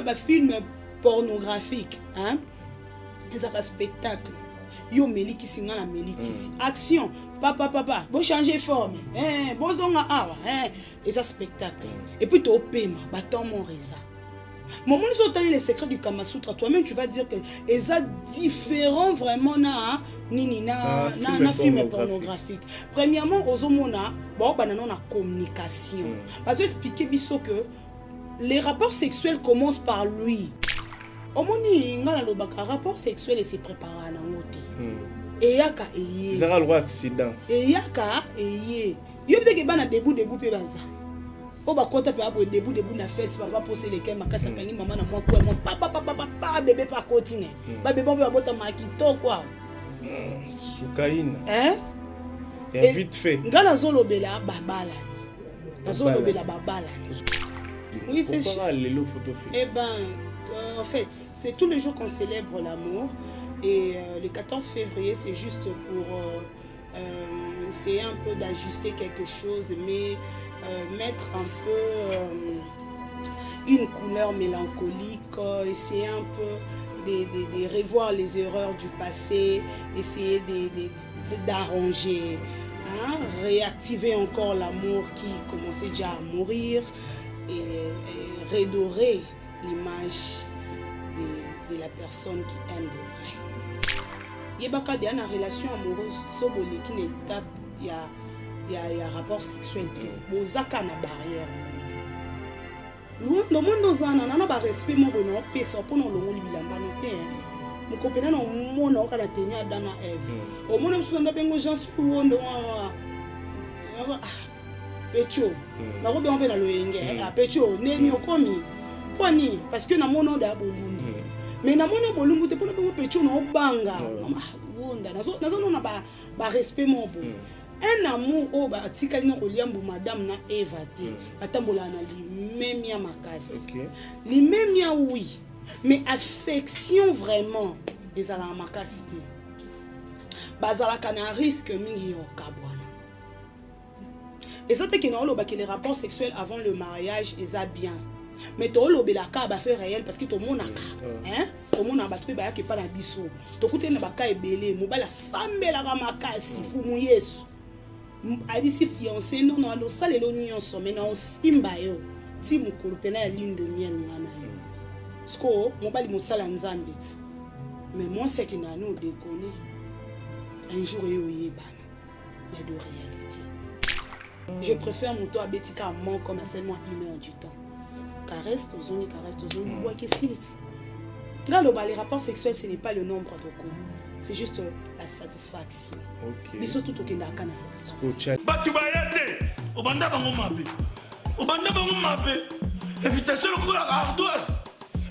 ba film pornographique, hein? C'est un spectacle. Yo melikisi nga na melikisi. Action, papa, bon changer forme. Bon zonga awa, et ça spectacle. Et puis tu paiement, bâton mon reza. Moment nous autant les secrets du Kama Sutra, toi-même tu vas dire que ça différent vraiment na nini na film pornographique. Premièrement, ozomona, bon banana na communication. Parce que expliquer biso que les rapports sexuels commencent par lui. Au moins, il y a un rapport sexuel et c'est préparé à la montée. Et il y a un droit accident. Et il y a un debout pe baza. O ba kota pe abo debout na fête papa poser les kema kasa kangi maman na moi quoi papa bébé pas continuer. Ba bébé ba bota makito quoi. Soukaina. Hein? Et vite fait. Ngala zolobela babala. Zolobela babala. Oui, c'est ça. Eh ben en fait, c'est tous les jours qu'on célèbre l'amour et le 14 février, c'est juste pour essayer un peu d'ajuster quelque chose, mais mettre un peu une couleur mélancolique, essayer un peu de revoir les erreurs du passé, essayer d'arranger, hein, réactiver encore l'amour qui commençait déjà à mourir et redorer l'image de la personne qui aime de vrai. Yebaka de une relation amoureuse sobole qui n'est étape il y a rapport sexuel bozaka na barrière. Lo monde ozana na ba respect mo bono pesa pour no longo libilamba no te. Mo kopena no mona okala tenya dana Eve. O mona msunda bengo Jean Suwondo wa Pecho. Na ko be on pe na loyenge Pecho neni okomi. Kwani parce que na mona da bolumbu. Mais na mona bolumbu te pona bengo Pecho na obanga. Wonda nazo na ba respect mo bo. Un amour au ba tikali no koliambu madame na Eva te. Batambola na limemia makasi. Limemia oui. Mais affection vraiment les ala makasi te. Bazala kana risque mingi yo kabwana. Et ça te ki na oloba que les rapports sexuels avant le mariage eza bien. Mais to olobela ka ba fait réel parce que to monaka. Hein? To mona ba pe ba ke pa na biso. To kute na ba ka ebele mo bala sambela ka makasi fumu Yesu. Abisi fiancé non non lo sale lo nyonso mais na osimba yo ti mukulu pena ya lindo miel ngana yo sko mo bali mosala nzambe ti mais moi c'est qui na nous déconner un jour yo yebana il y a de réalité. Je préfère mon toi betika mon comme seulement 1 heure du temps caresse aux zones bois que silit. Regarde les rapports sexuels ce n'est pas le nombre de coups. C'est juste la satisfaction. Ok. Biso tout okenda kana satisfaction. Batu bayate, obanda bango mabe. Obanda bango mabe. Invitation au la ardoise.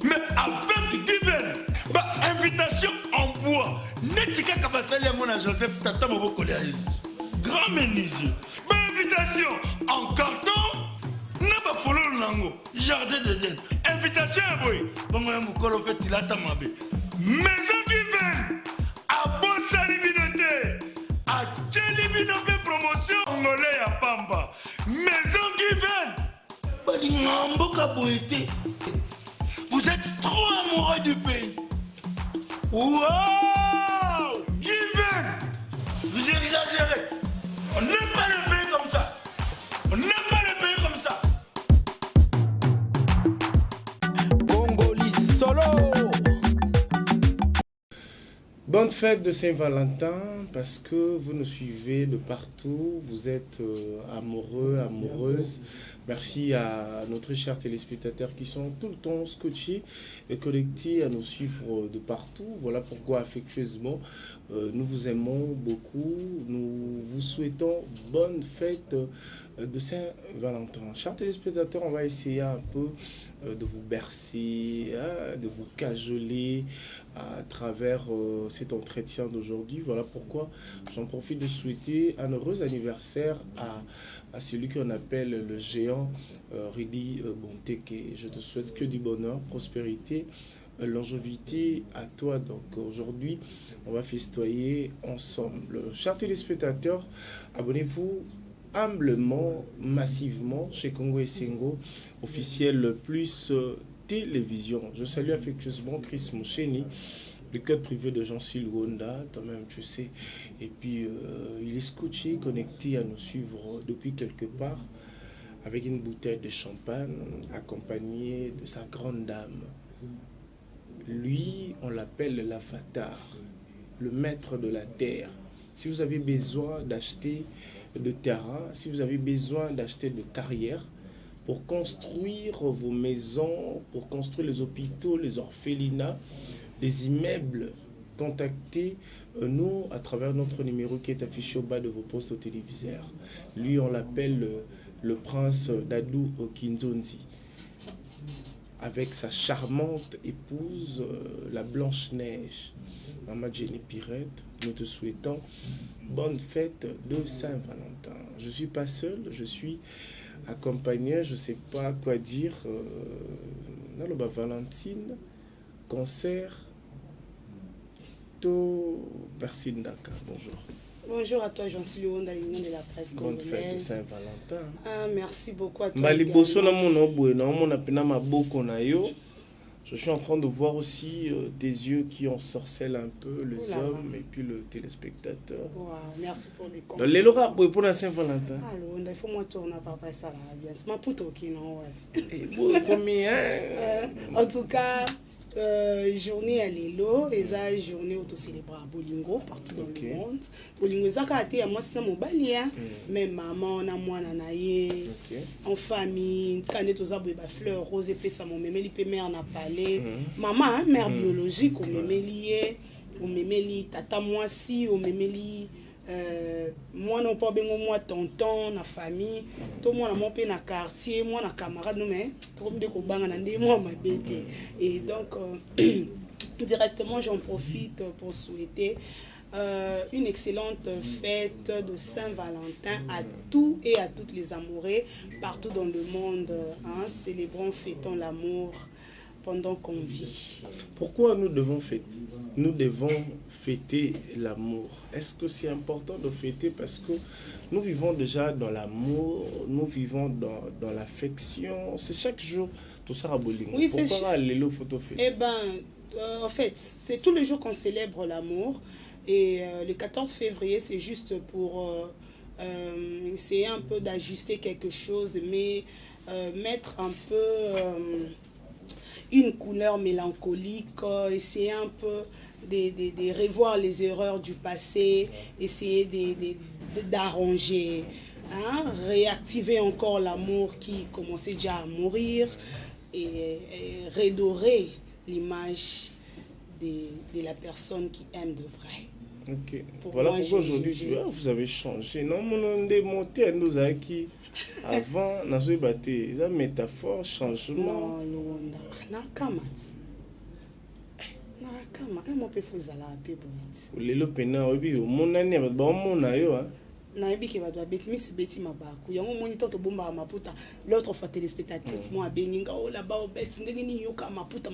Mais avec divin, ba invitation en bois. Netika kabasali mona Joseph tata moboko les. Grand menuisier. Ba invitation en carton. Na ba follow nango. Jardin d'Éden. Invitation boy. Bango ya mukolo fait tilata mabe. Maison divine. Abosa libinote, a Tchelibinope promotion congolais à Pamba. Maison Given. Badingamboka Boété. Vous êtes trop amoureux du pays. Wow! Given! Vous exagérez. On n'aime pas le pays comme ça. On n'aime pas le pays comme ça. Congolis solo. Bonne fête de Saint-Valentin, parce que vous nous suivez de partout, vous êtes amoureux, amoureuses. Merci à nos très chers téléspectateurs qui sont tout le temps scotchés et connectés à nous suivre de partout. Voilà pourquoi affectueusement, nous vous aimons beaucoup. Nous vous souhaitons bonne fête de Saint-Valentin. Chers téléspectateurs, on va essayer un peu de vous bercer, de vous cajoler à travers cet entretien d'aujourd'hui. Voilà pourquoi j'en profite de souhaiter un heureux anniversaire à celui qu'on appelle le géant Ridi Bonteke. Je te souhaite que du bonheur, prospérité, longévité à toi. Donc aujourd'hui, on va festoyer ensemble. Chers téléspectateurs, abonnez-vous humblement, massivement chez Congo et Sengo, officiel plus télévision. Je salue affectueusement Chris Moucheni, le code privé de Jean-Cy Luonda, toi-même tu sais. Et puis il est scotché, connecté à nous suivre depuis quelque part, avec une bouteille de champagne, accompagné de sa grande dame. Lui, on l'appelle l'avatar, le maître de la terre. Si vous avez besoin d'acheter de terrain, si vous avez besoin d'acheter de carrière, pour construire vos maisons, pour construire les hôpitaux, les orphelinats, les immeubles, contactez-nous à travers notre numéro qui est affiché au bas de vos postes au téléviseur. Lui, on l'appelle le prince Dadou Okinzonzi, avec sa charmante épouse, la Blanche-Neige, Maman Jenny Pirette. Nous te souhaitons bonne fête de Saint-Valentin. Je ne suis pas seul, je suis accompagné, je ne sais pas quoi dire. Valentine, concert, Persindaka. Bonjour. Bonjour à toi, Jean-Cy Luonda, l'union de la presse congolaise. Bonne fête de Saint-Valentin. Ah, merci beaucoup à toi. Je suis en train de voir aussi tes yeux qui ensorcellent un peu les hommes et puis le téléspectateur. Wow, merci pour les compliments. Les Laura pour la Saint-Valentin. Ah, il faut moi tourner papa ça là bien. C'est ma poutre qui non. En tout cas, journée à Lelo, et ça journée auto célébrée à Bolingo partout dans le monde. Bolingo ça a été à moi c'est mon balien, même maman na moi nanaye en famille, quand on a des fleurs roses et ça mon mémé li mère na parlé. Maman mère biologique au mémé lié, au mémé li tata moi si au mémé li moi non pas bengo moi tonton na famille tout moi na mon pe na quartier moi na camarade non mais trop de ko banga na ndé moi ma bête et donc directement j'en profite pour souhaiter une excellente fête de Saint-Valentin à tous et à toutes les amoureux partout dans le monde, hein, célébrons, fêtons l'amour pendant qu'on vit. Pourquoi nous devons fêter l'amour? Est-ce que c'est important de fêter parce que nous vivons déjà dans l'amour, nous vivons dans l'affection, c'est chaque jour tout ça à Bolingo. Oui, pourquoi les photos fêter? Eh ben, en fait, c'est tous les jours qu'on célèbre l'amour et le 14 février, c'est juste pour essayer un peu d'ajuster quelque chose, mais mettre un peu une couleur mélancolique, essayer un peu de revoir les erreurs du passé, essayer d'arranger, hein, réactiver encore l'amour qui commençait déjà à mourir et redorer l'image de la personne qui aime de vrai. Ok. Voilà pourquoi aujourd'hui vous avez changé. Non, mon démonté nous a qui avant n'a pas battu. C'est une métaphore changement. Non, Luonda. Nakamat. Nakama. Mon peu faisala peu bonite. Le lopena obi mon année ba mon ayo hein. Na ebiki ba beti mi beti mabaku yango moni tanto bomba maputa l'autre fois téléspectatrice moi benginga oh là-bas au beti ndenge ni yoka maputa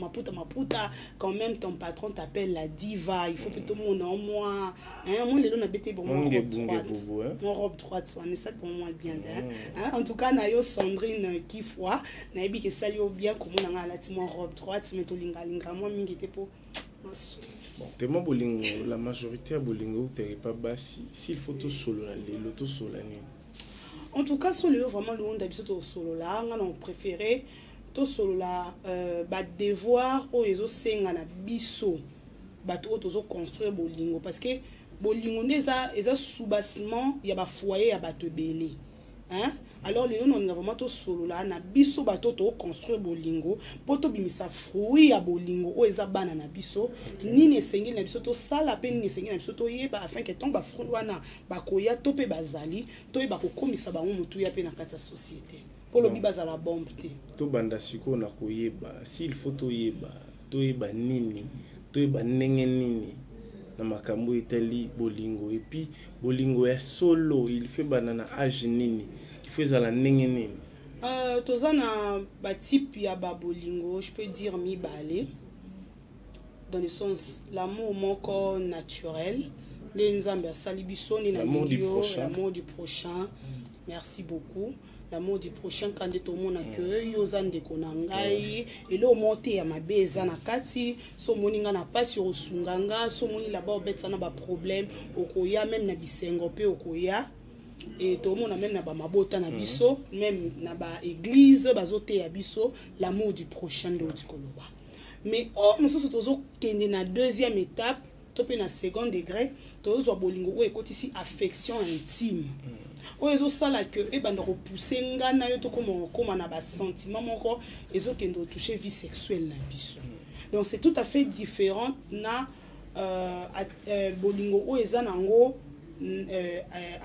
quand même ton patron t'appelle la diva il faut que tout le monde en moi hein moi lelo na beti bon mon robe droite on est ça pour moi bien hein en tout cas na yo Sandrine qui fois na ebiki sali au bien comme on a la mon robe droite mais to linga moi mingi te po. Bon, tellement Bolingo, la majorité à Bolingo, tu n'es pas bas s'il faut tout solo, l'auto solo. En tout cas, solo vraiment le monde d'habitude au solo là, on a préféré tout solo là, devoir au ezo senga na biso, bato ozo construire Bolingo parce que Bolingo déjà soubassement, il y a ba foyer, il y a bato belé. Hein? Alors les gens on a vraiment tout solo là na biso bato to construire Bolingo poto bimisa fruit ya Bolingo o eza bana na biso nini esengi na biso to sala pe nini esengi na biso to yeba afin que tomba fruit wana bakoya to pe bazali to yeba ko komisa bango mutu ya pe na kata société polo bi bazala bombe te to banda siko na koyeba s'il faut to yeba nini to yeba ndenge nini na makambo etali Bolingo et puis Bolingo est solo il fait banana âge nini il fait la ndenge nini tozana ba type ya ba Bolingo je peux dire mi balé dans le sens l'amour moko naturel les nzambe asali biso ni na l'amour du prochain merci beaucoup l'amour du prochain quand tout le monde a que yoza ndeko na ngai et là monter à ma beza na kati so moninga na pas sur sunganga so moni là-bas obetsa na ba problème okoya même na bisengo pe okoya et tout le monde a même na ba mabota na biso même na ba église bazote ya biso l'amour du prochain de otikoloba mais nous sommes toujours kende na deuxième étape topé na second degré tozo bolingo o ekoti si affection intime o ezo sala que e banda repousser ngana yo to comme na ba sentiment moko ezo kendo toucher vie sexuelle na biso donc c'est tout à fait différent na bolingo o ezanango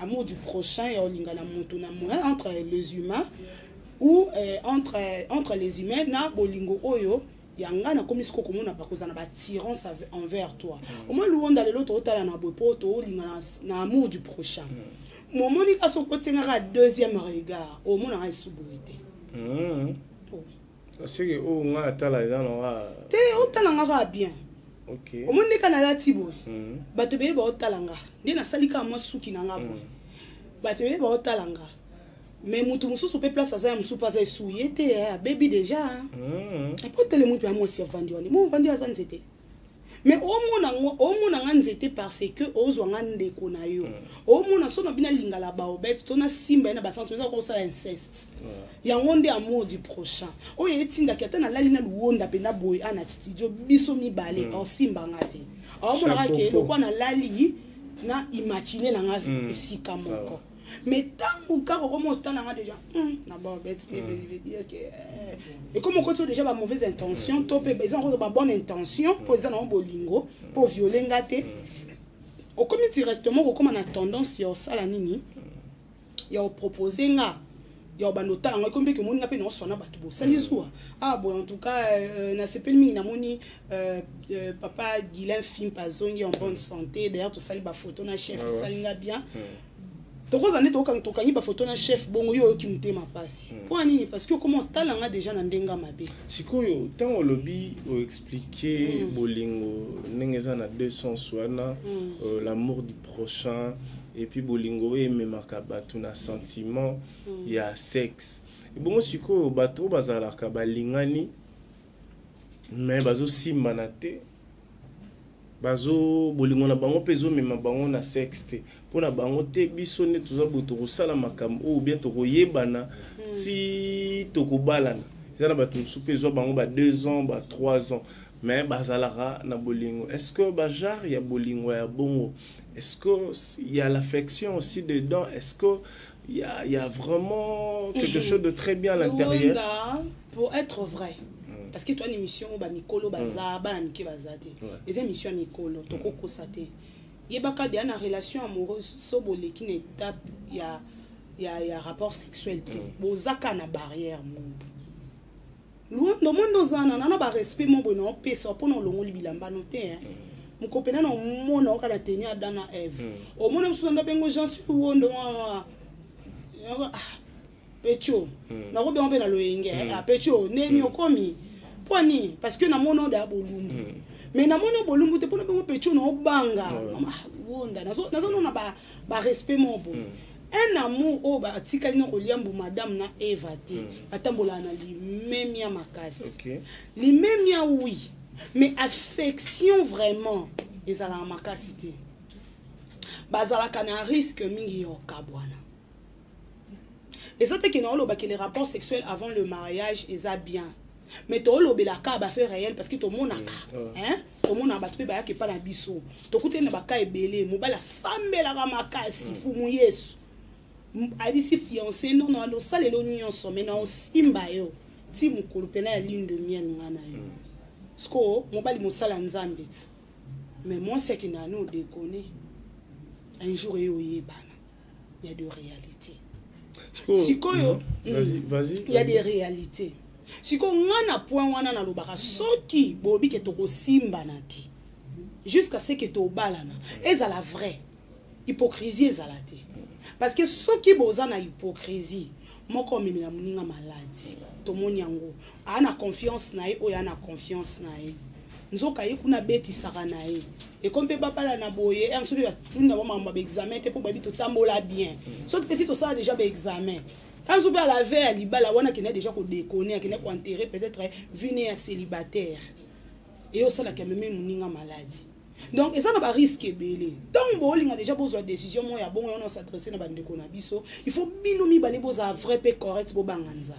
amour du prochain et olingana mutu na entre les humains ou entre les humains na bolingo oyo yanga na komi siko komona bakozana ba attirance envers toi au moins luonda lelo to tala na bopo to lingana na amour du prochain momoni kaso kotenga deuxième regard au mona nga isubuite c'est que o nga tala dans te o tala nga bien OK au monde kana la tibo bato be ba o tala nga ndi na salika mo suki na nga bo bato be ba o tala nga mais mutu mususu pe place aza mususu pas souillé te baby déjà et pour tele mutu ya mo si vandi on mo vandi aza nzete mais au mona nga nzete parce que ozwa nga ndeko na yo au mona so na bina lingala ba obet to na simba na ba sens mais ko sala inceste ya ngonde amour du prochain o yetinda ki atana lali na luonda penda boy ana studio biso mi balé o simba ngati au mona ka ke lokwa na lali na imaginer na nga esika moko mais tant que comment on a déjà d'abord veut dire que et comme on déjà pas mauvaise intention to pe besoin de bonne intention pour ça na bolingo pour violer ngate au comme directement comme on a tendance sur ça la nini ya proposer nga ya banota nga comme que moni ngape no sona batu bo salizwa bon en tout cas na sepel mingi na moni papa Guilain film pazongi en bonne santé d'ailleurs tout ça ba photo na chef salinga bien tokozane tokanyi ba photo na chef bongo yo ki mutema pasi pour nini parce que comment talanga déjà na ndenga mabe sikoyo tango lobby o expliquer bolingo nengeza na deux sens wana l'amour du prochain et puis bolingo e memaka batu na sentiment ya sexe et bongo sikoyo bato bazalaka balingani mais bazo simba na te bazo bolingo na bango pezo mema bango na sexe te pona bango te biso ne toza boto kosala makambo ou bien to koyebana ti to kobalana zana bato supezo bango ba 2 ans ba 3 ans mais bazalara na bolingo est-ce que bajar ya bolingo ya bongo est-ce que il y a l'affection aussi dedans est-ce que il y a vraiment quelque chose de très bien à l'intérieur pour être vrai. Parce que toi une émission ba mikolo baza ba na miki bazate les émissions mikolo to ko kosate yebaka dia na relation amoureuse so boleki na étape ya rapport sexuel te bozaka na barrière mundu luondo mondo zana na ba respect mo bono pesa pona longo libilamba no te mukopena na mona okala tenia dana Eve o mona msunda bengo Jean sur wondo pecho na ko be on pe na loyenge pecho neni okomi Poni, parce que na mono da bolumbu. Mais na mono bolumbu te pona bengo pecho na obanga. Wonda na ba respect mo bo. Un amour o ba tikali no koliambu madame na Eva te. Batambola na limemia makasi. Limemia oui, mais affection vraiment ezala makasi te. Bazala kana risque mingi yo kabwana. Et ça te ki na oloba que les rapports sexuels avant le mariage eza bien. Mais to lo belaka ba fait réel parce que to monaka to mona ba tpe ba ke pa na biso to kutena ba ka ebele mo bala sambela ka makasi fu mu Yesu abisi fiancé non lo sale lo nyonso mais na osimba yo ti mukulu pena ya lune de miel ngana yo sko mo bali mo sala nzambe mais moi c'est que na no déconner un jour yo yebana il y a de réalité sikoyo vas-y il y a des réalités. Si on a un point wana na lobaka soki bobi ke toko simba na ti jusqu'à ce que to balana ezala vrai hypocrisie ezala te parce que soki boza na hypocrisie moko mimi na muninga maladi to moni yango ana confiance na ye o yana confiance na ye nzoka ye kuna beti saka na ye et comme peut pas na boye en soubi ba tunda ba mamba ba examen te pour ba bi to tambola bien so te pesi to ça déjà ba examen Quand vous la veille à l'ibala, on a qui n'est déjà qu'on déconne, qui n'est pas enterré, peut-être venu à célibataire. Et au salaire qui a même une maladie. Donc, et ça n'a pas risque belé. Donc, bon, il a déjà besoin de décision, moi, il y a bon, on s'adresser dans le conabiso. Il faut binomi balé besoin vrai pe correct pour banganza.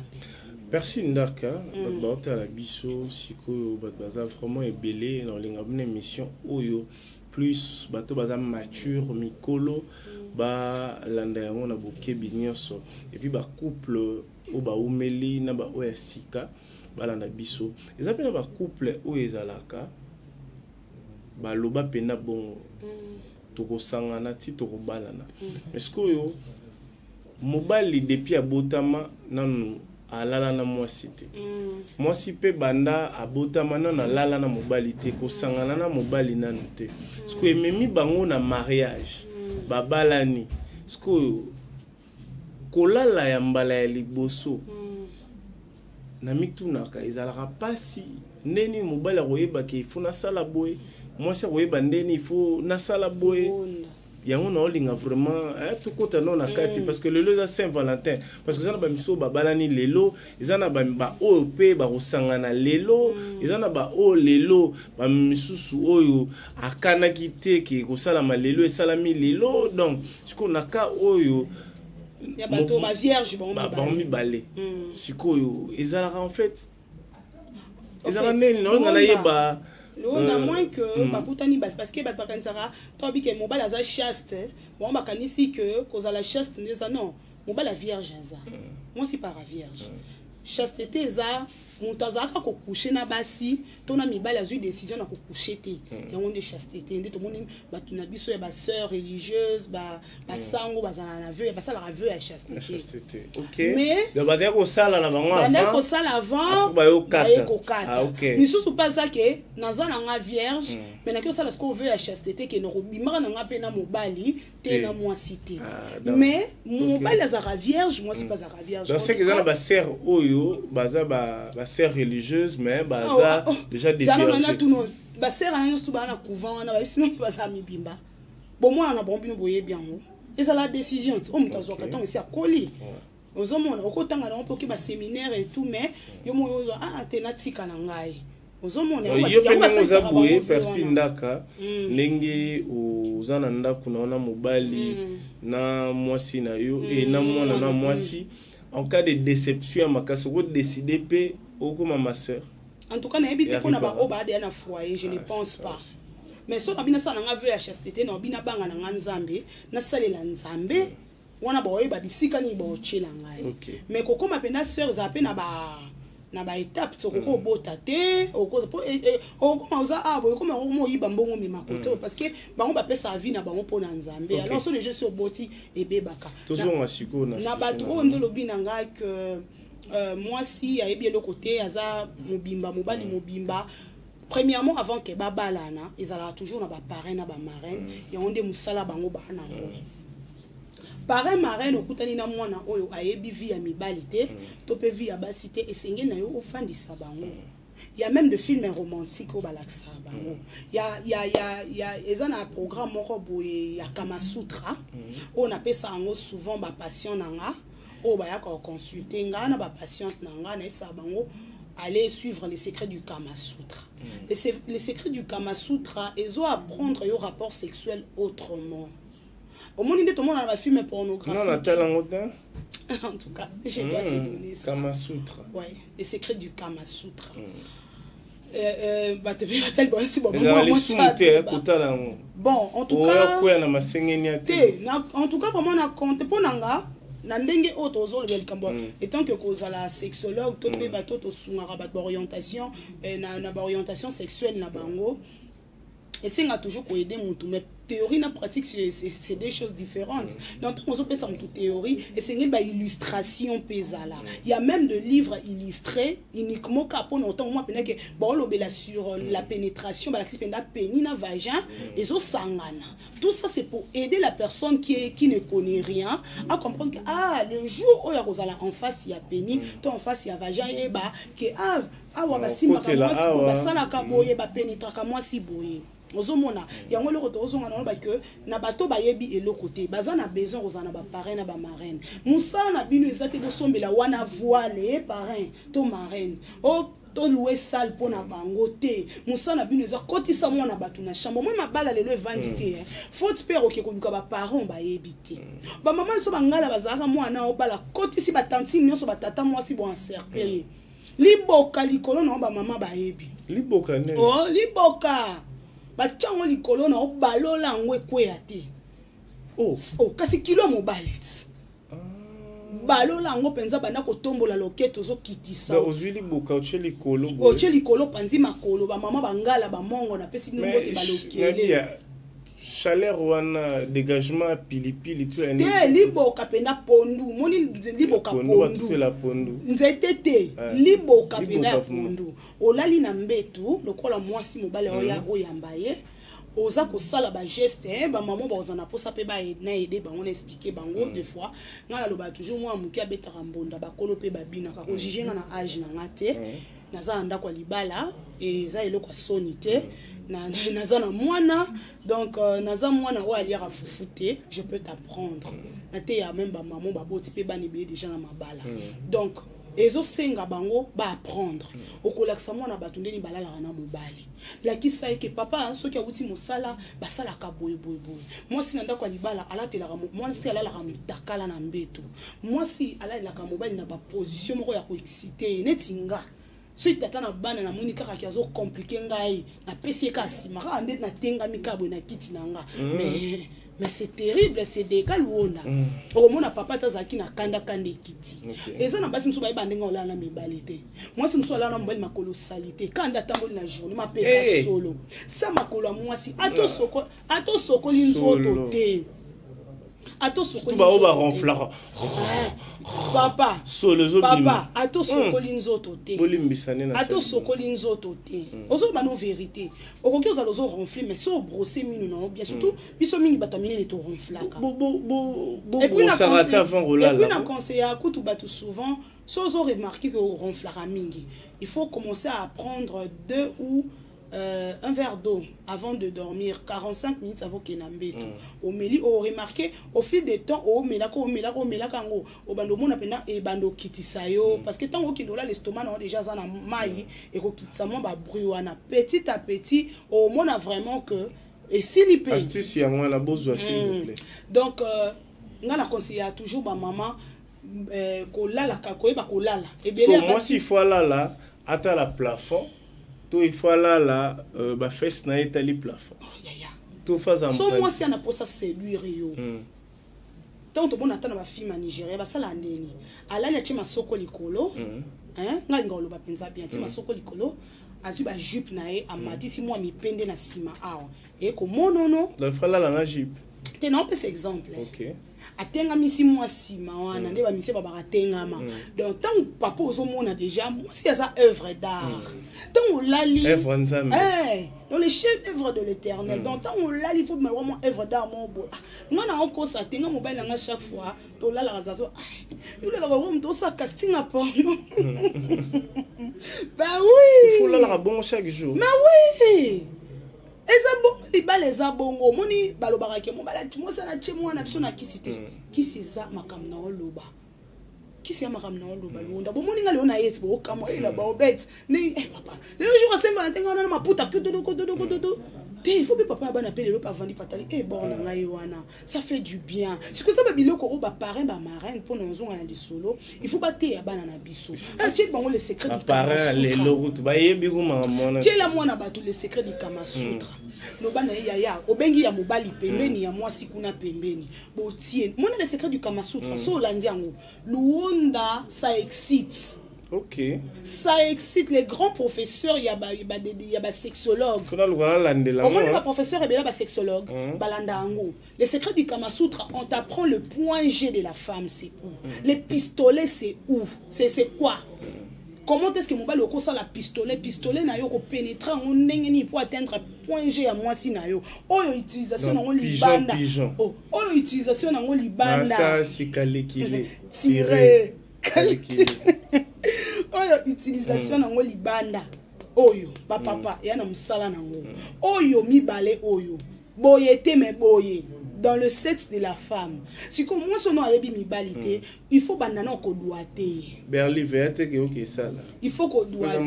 Merci Ndaka, à la biso, siko, baza vraiment est belé dans une émission oyo plus bato baza mature mikolo ba landa yango na boke binyoso et puis ba couple o ba umeli na ba oya sika ba landa biso. Eza pe na ba couple o ezalaka ba loba pena bon toko sangana ti toko balana. Mais ce que mobali depuis abotama nanu alala na mwasi te. Mwasi pe banda abotama na lala na mobali te ko sangana na mobali nanu te. Parce que ememi bango na mariage babalani. Parce que kolala ya mbala ya liboso na mitunaka ezalaka pasi ndeni mobali akoyeba ke ifo na sala boye mwasi akoyeba ndeni ifo na sala boye. Yango na olinga vraiment tout kota non na kati parce que le lelo Saint-Valentin parce que ça na ba miso ba balani lelo ezana ba OP ba kosangana lelo ezana ba o lelo ba misusu oyo akana kite ke kosala ma lelo esalami lelo donc siko naka oyo ya bato ba vierge ba mi balé siko oyo ezala en fait ezala neni non na yeba. À moins que bakutani parce que bakanisara to bi ke mobile aza chaste bon bakanisi que cause la chaste neza non mobile la vierge za moi si para vierge chasteté za montazaka ko coucher na basi to na mibale azu décision na ko coucher te yango de chasteté ndé to moni batuna biso ya ba sœur religieuse ba sango bazana na vœu ba sala vœu ya chasteté. OK mais de bazaya ko sala na bango avant na ko sala avant ba yo kata. Ah OK misusu pas ça que nazana nga vierge mais na ko sala ce qu'on veut ya chasteté que no bimara na nga pe na mobali te na mwasi te mais mobali azara vierge moi c'est pas azara vierge donc c'est que ça ba sœur oyo baza ba sœur religieuse mais baza déjà des vierges ba sœur ana nyonso bana couvent na ba sino baza mibimba bon moi na bombi no boye bien mo et ça la décision o mutazo ka tant c'est akoli ozomona okotanga na mpoki ba séminaire et tout mais yo mo yo tena tika na ngai ozomona yo pe ngoza boye persi ndaka ndenge ozana ndako na mobali na mwasi na yo et na mwana na mwasi en cas de déception makasi ko décider pe okoma ma sœur. En tout cas na ebité ko na ba oba de na foyer je ne pense pas. Mais so na bina sana nga veut ya chasteté na bina banga na nzambe na salela nzambe wana ba oyeba bisika ni ba ochela ngai. Mais ko koma pena sœur za pe na ba étape to ko bota te o ko mauza abo ko mo yiba mbongo mi makoto parce que bango ba pesa vie na bango pona nzambe. Alors so les jeux sur boti et bebaka. Toujours masiko na ba trop ndo lobi na ngai que moi si a bien le côté aza mobimba mobali mobimba premièrement avant que babalana ils allaient toujours na ba parrain na ba marraine et on de musala bango ba na ngo parrain marraine okutani na mwana oyo ayebi vie ya mibali te to pe vie ya basi te esengeli na yo ofandisa bango. Il y a même des films romantiques au Balaksa bango. Il y a ezana programme moko boye ya Kama Sutra on appelle ça souvent ba passion nanga o ba ya ko consulter nga na ba patiente nanga na sa bango aller suivre les secrets du Kama Sutra. Les secrets du Kama Sutra ils ont apprendre au rapport sexuel autrement. Au monde de tout le monde dans la film pornographique. Non, la telle en tout cas, je dois te donner ça. Kama Sutra. Ouais, les secrets du Kama Sutra. Bah te bien tel bon si bon bon en tout cas en tout cas vraiment na compte pour nanga na ndenge auto zo le kambo étant que cause la sexologue to pe bato to sungara ba orientation na ba orientation sexuelle na bango et c'est toujours pour aider mon tout mais théorie na pratique c'est des choses différentes. Donc on se passe en toute théorie et c'est une illustration pesala. Il y a même de livres illustrés uniquement pour longtemps moi que bon l'obéla sur la pénétration la penda pénina vagin et zo sangana. Tout ça c'est pour aider la personne qui ne connaît rien à comprendre que le jour où il y a kozala en face il y a pénis, toi en face il y a vagin et ba que wa basimba ka moi si ba sala ka boye ba pénétra ka moi si boye. ozomona yango loko tozonga na ba que na bato bayebi eloko te baza na besoin kozana ba parrain na ba marraine musala na bino ezate bosombela wana voile parrain to marraine o to louer salle pour na bango te musala bino eza kotisa mwana bato na chambre moi mabala lelo evandi te faute père oke koluka ba parents bayebi te ba maman so bangala bazaka mwana obala kotisi ba tantine nyonso ba tata mwasi bo encercler liboka likolo na ba maman bayebi liboka ne oh liboka bachango likolo na obalola ngwe kwea te oh kasi kilo mobile balola ngo penza bana ko tombola loketo zo kitisa ba ozwili boka ocheli kolo ocheli kolo panzi makolo ba mama bangala ba mongo na pesi ngo te balokele chaleur wana dégagement pilipili tu ene te liboka penda pondu moni liboka pondu la pondu nzete te liboka penda pondu olali na mbetu lokola mwasi mobale oya oyambaye oza kosala ba geste ba maman ba ozana posa pe ba na aider bango na expliquer bango des fois ngala loba toujours moi muki abeta mbonda ba kolo pe ba bina ka ko jijenga na âge na ngate naza anda kwa libala eza eloko soni te naza na mwana donc naza mwana wa aliara fufute je peux t'apprendre na te ya même ba maman ba boti pe ba nibe déjà na mabala donc ezo senga bango ba apprendre okolakisa mwana bato ndeni balala na mobali lakisa eke papa soki awuti mosala basala ka boye moi si nanda kwa libala alatela moi si alala ka mutakala na mbeto moi si alala ka mobali na ba position moko ya ko exciter netinga so tata na bana na moni kaka kiazo compliquer ngai na pesi ka sima ka ande na tenga mikabo na kiti nanga mais c'est terrible c'est dégal wona o mona papa tazaki na kanda kiti eza na basi mso ba ndenga olala mibalite moi si mso olala mbali makolo salité kanda tamboli na journée ma peka solo sa makolo moi si ato soko linzoto te ato soko ba oba ronflara papa solo papa ato soko linzoto te bolimbisane na ato soko linzoto te ozo ba no vérité okoki oza zo ronfler mais so brosser minu non bien surtout biso mingi batamine ne to ronflaka et puis na conseiller à kutu batu souvent so zo remarquer que ronflaka mingi il faut commencer à prendre 2 ou un verre d'eau avant de dormir 45 minutes avant qu'il n'embête au meli au remarqué au fil des temps au melako ngo au bando mona pena e bando kitisayo parce que tant au kidola l'estomac non déjà ça na mai et ko kitisa mo ba bruit wana petit à petit au mona vraiment que et si li pe astuce ya moi la besoin s'il vous plaît donc nga la conseiller toujours ba maman ko lala ka ko ba ko lala et bien moi s'il faut là ata la plafond tout il faut là ba fesse na etali plafond tout phase en so moi si ana posa séduire yo tant to bona tana ba fille Nigeria ba sala ndeni alali a tima soko likolo nga ngolo ba penza bien tima soko likolo azu ba jupe na e amatisi moi mi pende na sima awa e ko monono la fala la jupe te non peut exemple OK atenga misi moi sima wana nde ba misi ba baratenga ma donc tant papa ozomona déjà moi si ça œuvre d'art tant lali œuvre nzambe dans les chefs œuvre de l'Éternel donc tant lali il faut vraiment œuvre d'art mon beau ngana onko sa tenga mobile nga chaque fois to lala razazo yo la ba to sa casting à porno bah oui il faut lala bon chaque jour mais oui ezabo libala ezabongo moni balobaka ke mo bala timosa na tshemo na biso na kisite kisiza makamna oloba kisi ya makamna oloba londa bo moni nga leona yetsi bo kamo ela ba obet ni papa le jour asemba na tenga na maputa kudu te il faut que papa ba na pele lo pa vandi patali bon na ngai wana ça fait du bien c'est que ça ba biloko o ba parrain ba marraine pour nous on a des solo il faut ba te ya bana na biso atie bango le secret du parrain les route ba yebi ko mama tie la mwana bato le secret du Kama Sutra no bana ya obengi ya mobali pembeni ya mwasi kuna pembeni bo tie mwana le secret du Kama Sutra so landi yango luonda ça excite. OK. Ça excite les grands professeurs, il y a sexologues. Faut le au moins les professeurs et bien là sexologue, balanda ango. Les secrets du Kama Sutra, on t'apprend le point G de la femme, c'est où? Les pistolets, c'est où? C'est quoi? Comment est-ce que mon bal au ça la pistolet na yo ko pénétrer en nengeni pour atteindre point G à moi si na yo. Oh utilisation na libanda. Oh utilisation na libanda. Ça c'est calculé. Tirer. Oh utilisation na libanda. oyo ba papa ya na musala nango oyo mibale oyo boye te me boye dans le sexe de la femme si comme moi son nom ayebi mibali te il faut bandana ko doiter Berli verte que OK ça là il faut ko doiter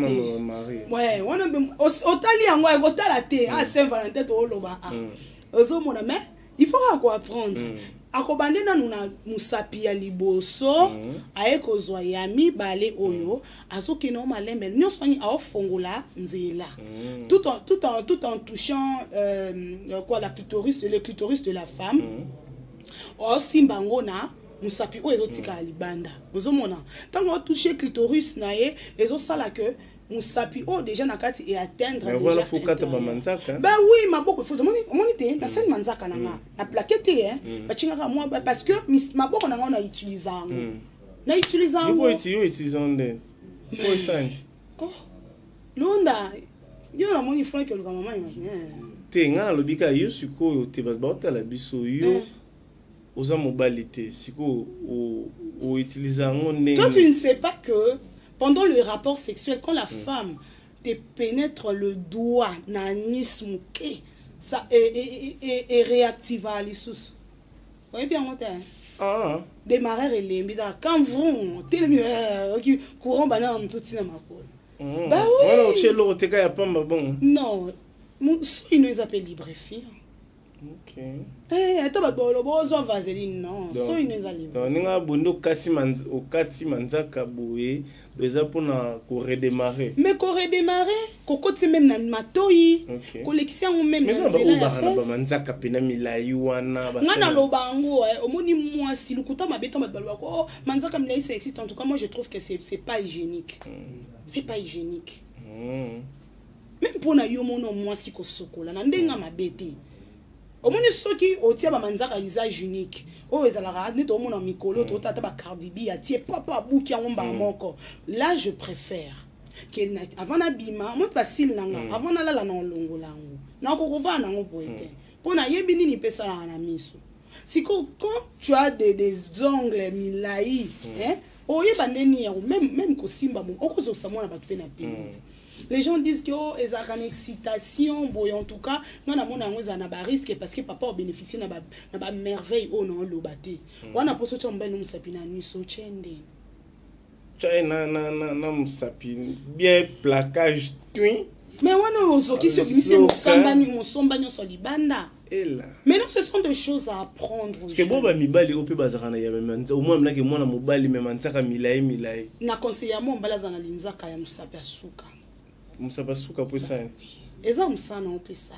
ouais wana otali yango ay kotala te à Saint-Valentin to loba ozo mona mais il faut quoi apprendre akobande nanu na musapi ya liboso aye kozwa ya mibale oyo azoki no malembe nyonso ni aofongola nzela tout en touchant quoi le clitoris de la femme o simbango na musapi oyo ezotika libanda ozomona tango toucher clitoris na ye ezosala que musapi o déjà na kati et atteindre déjà voilà faut kata ba manzaka bah oui maboko faut moni te na scène manzaka nanga na plaquette ba chingaka moi parce que maboko nanga na utiliser na utiliser ngo utilisant de pour ça oh londa yo na moni franc que le maman imagine te ngana lobika yo siko te ba la biso yo oza mobilité siko o utiliser ngo toi tu ne sais pas que pendant le rapport sexuel, quand la femme te pénètre le doigt dans l'anus mouké, ça est réactive à l'issue. Vous voyez bien, on démarrer et l'embida. Quand vous, courant banane tout ça ma peau. Bah oui. Non, il nous appelle librefie. OK. Attends, bah bozo vaseline non. So il nous a libre. Non, ninga bondo kati manzaka boye. Déjà pour redémarrer. Mais qu'on redémarrer, qu'on continue même dans matoi, collection même. Mais ça va où bah manzaka pena milai wana. Ngana lobango, au moni moi si le couteau m'a béton m'a balwa oh manzaka milai c'est excitant. En tout cas moi je trouve que c'est pas hygiénique. C'est pas hygiénique. Même pour na yo mono moi si ko sokola na ndenga mabete. Omoni soki otia ba manzaka usage unique o ezalaka ne to mona mikolo to tata ba Cardi B atie papa buki ngomba moko là je préfère que avant na bima mo facile nanga avant na la na longo lango na ko kovana ngo poete pona yebi nini pesa na miso siko quand tu as des ongles milai o yeba ndeni ya même ko simba mo okozo samona ba tupena pénite. Les gens disent que oh ils ont une excitation boy en tout cas non na mona ngoza na ba risque parce que papa a bénéficié na ba merveille oh non lobate wana poso chamba no musapina ni so chende na musapi bien plaquage twin mais wana ozoki sio kimisi musamba nyoso libanda ela mais non ce sont des choses à apprendre parce que bon ba mibali ope bazakana ya manza au moins mnake mwana mobali me manzaka milai na conseiller mo mbalaza na linzaka ya musapi asuka Musapa suka pour ça. Eza musana on peut ça.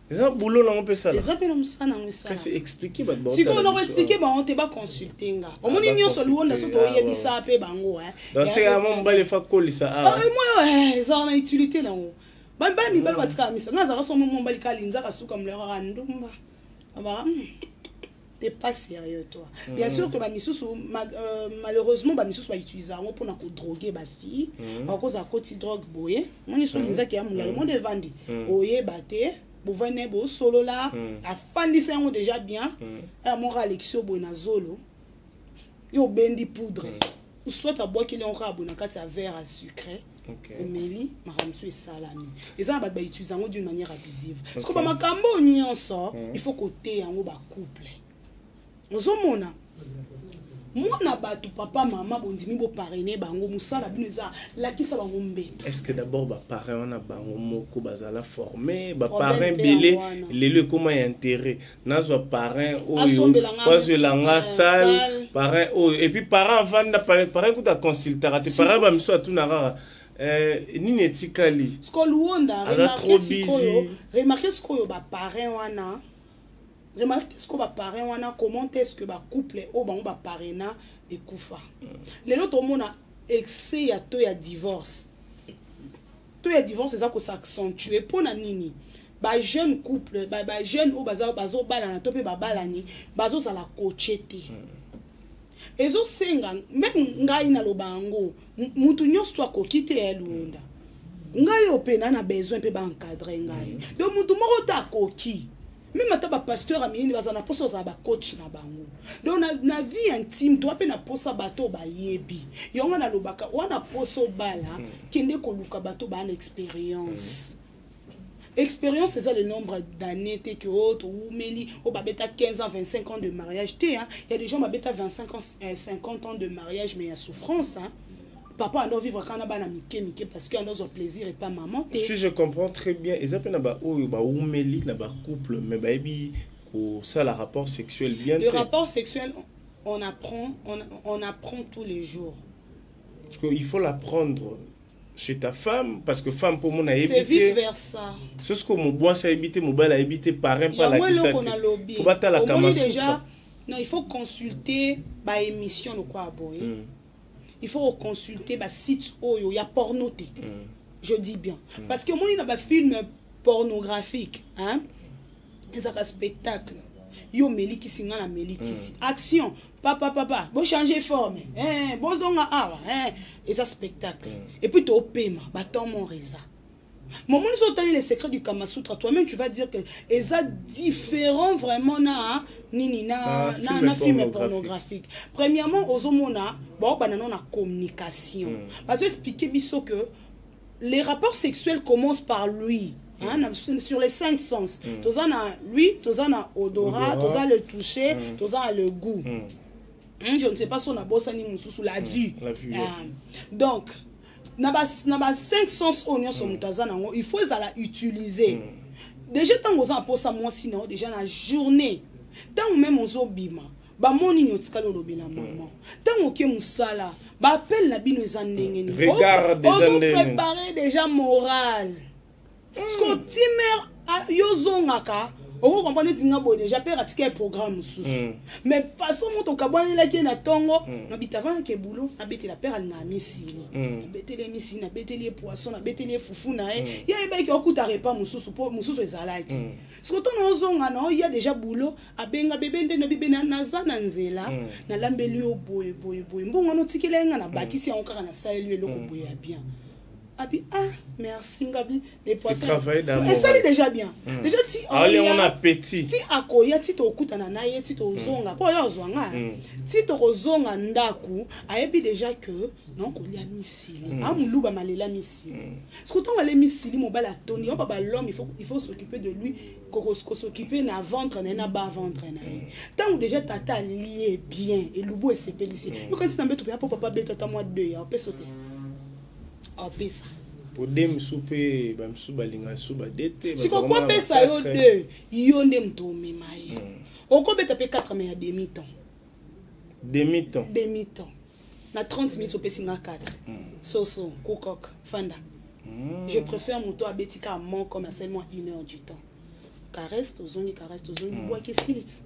Eza boulot là on peut ça. Eza pena musana on ça. Qu'est-ce expliquer ba si on a expliqué ba on te ba consulter nga. Omoni nyonso luonda so to yebisa pe bango dans c'est à mon bal fa kolisa moi eza na utilité là. Ba mi ba batika misa nga za ka so mon bal ka linza ka suka mlera ka ndumba. Aba t'es pas sérieux toi. Bien sûr que malheureusement misous va utiliser pour na ko droguer ba fille à cause à côté drogue boye moni so linza ki ya mulai monde vandi oye baté bo venez bo solo là a fandi ça déjà bien à mon Alexio Bonazolo yo bendi poudre ou soit à boire qu'il en rabo na kati ya verre à sucré Emily maramsu et salami et ça ba utiliser d'une manière abusive parce que ba makambo nyonso il faut côté en ba couple. Ozomona mwana batu papa mama bondimi bo parrainer bango musala binoza lakisa bango mbeto. Est-ce que d'abord ba parrain on a bango moko bazala formé ba parrain belé lelo comment intérêt nazo parrain oyo bazo langa sal parrain oyo et puis parrain vanda parrain kuta consulter te parrain ba miso atunara nini etikali skoluonda remarquez ce que ba parrain wana. Remarquez ce que va parrain wana comment est-ce que ba couple au ba parraina et kufa. Les autres monde a excès ya to ya divorce. To ya divorce c'est ça que ça accentue pour na nini. Ba jeune couple ba jeune au bazo bala na topé ba balani bazo za la coachete. Ezo senga même ngai na lobango mutu nyonso to akokite ya luonda. Ngai opena na besoin pe ba encadrer ngai. Donc mutu moko ta koki même ata bapasteur amini baza na posa ozala bacoach na bango. Donc na vie intime toa mpe na posa bato bayebi yango nalobaka wana posa obala kende koluka bato bana expérience. Expérience, c'est ça le nombre d'années que autres ou meli au babeta 15 ans 25 ans de mariage. Il y a des gens babeta 25 ans 50 ans de mariage mais il y a souffrance hein. Papa a vivre quand on a mike parce qu'il y a un plaisir et pas maman. Si je comprends très bien, exemple na ba ou meli na ba couple mais baby ça la rapport sexuel bien. Le rapport sexuel on apprend tous les jours. Parce qu'il faut l'apprendre chez ta femme parce que femme pour moi c'est vice versa. C'est ce que mon bois ça habité mon bal a habité parrain par la qui ça. Faut battre la Kamasutra. Déjà non, il faut consulter ba émission de quoi boy. Il faut consulter ba site oyo ya pornoté. Je dis bien parce que moi il y a ba film pornographique hein. Ils ont un spectacle. Yo meliki singa na meliki action papa bon changer forme bon donga awa et ça spectacle et puis to paiement baton mon reza moment nous entendons les secrets du Kamasutra toi-même tu vas dire que et ça différent vraiment na nini na film pornographique premièrement ozomona bon banana na communication parce que expliquer biso que les rapports sexuels commencent par lui. Sur les 5 sens, tous en a lui, tous en a odorat, tous en le toucher, tous en a le goût. Je ne sais pas si on a bossé ni sous la vue. Donc, na ba 5 sens on sur mutazana, il faut la utiliser. Déjà tant qu'on a posé moi sinon déjà la journée, tant même on zobima. Ba moni nyotika lobi na maman tant oké musala ba appelle la bino ezandenge ni regarde déjà préparer déjà moral. Ce que tu mets yo zongaka on comprend tinga bo déjà père atika programme sous mais façon moto kabwana la ki na tongo na bitavana ke boulot na bete la père na misili na bete les misili na bete les poissons na bete les fufu na ya eba ki okuta repas mususu ezalaki ce que ton ozonga na il y a déjà boulot abenga bebe nde na bibe na zana nzela na lambeli o boye mbongo no tikelenga na bakisi on kaka na saelu eloko boye bien. Merci Gabi les poissons et ça dit déjà bien déjà ti on a appétit ti akoya ti to okutana na ye ti to zonga po yo zwanga ti to kozonga ndaku ayebi déjà que non ko lia misili amuluba malela misili ce que tant les misili mobala toni on papa l'homme il faut s'occuper de lui ko s'occuper na ventre na bas ventre na tant déjà tata lié bien et lubo et sepelisi yo quand tu mbeto papa beto moi 2 ya peut sauter. Pesa. Pour dem souper, bam souba linga souba dete. Si quoi pesa yo 2, yo ndem to memaye. Oko beta pe 4 mais à demi-temps. Demi-temps. Demi-temps. Na 30 minutes au pesinga 4. Soso, kokok, fanda. Je préfère mon to abetika mon comme seulement 1 heure du temps. Caresse aux ongles, bois que silit.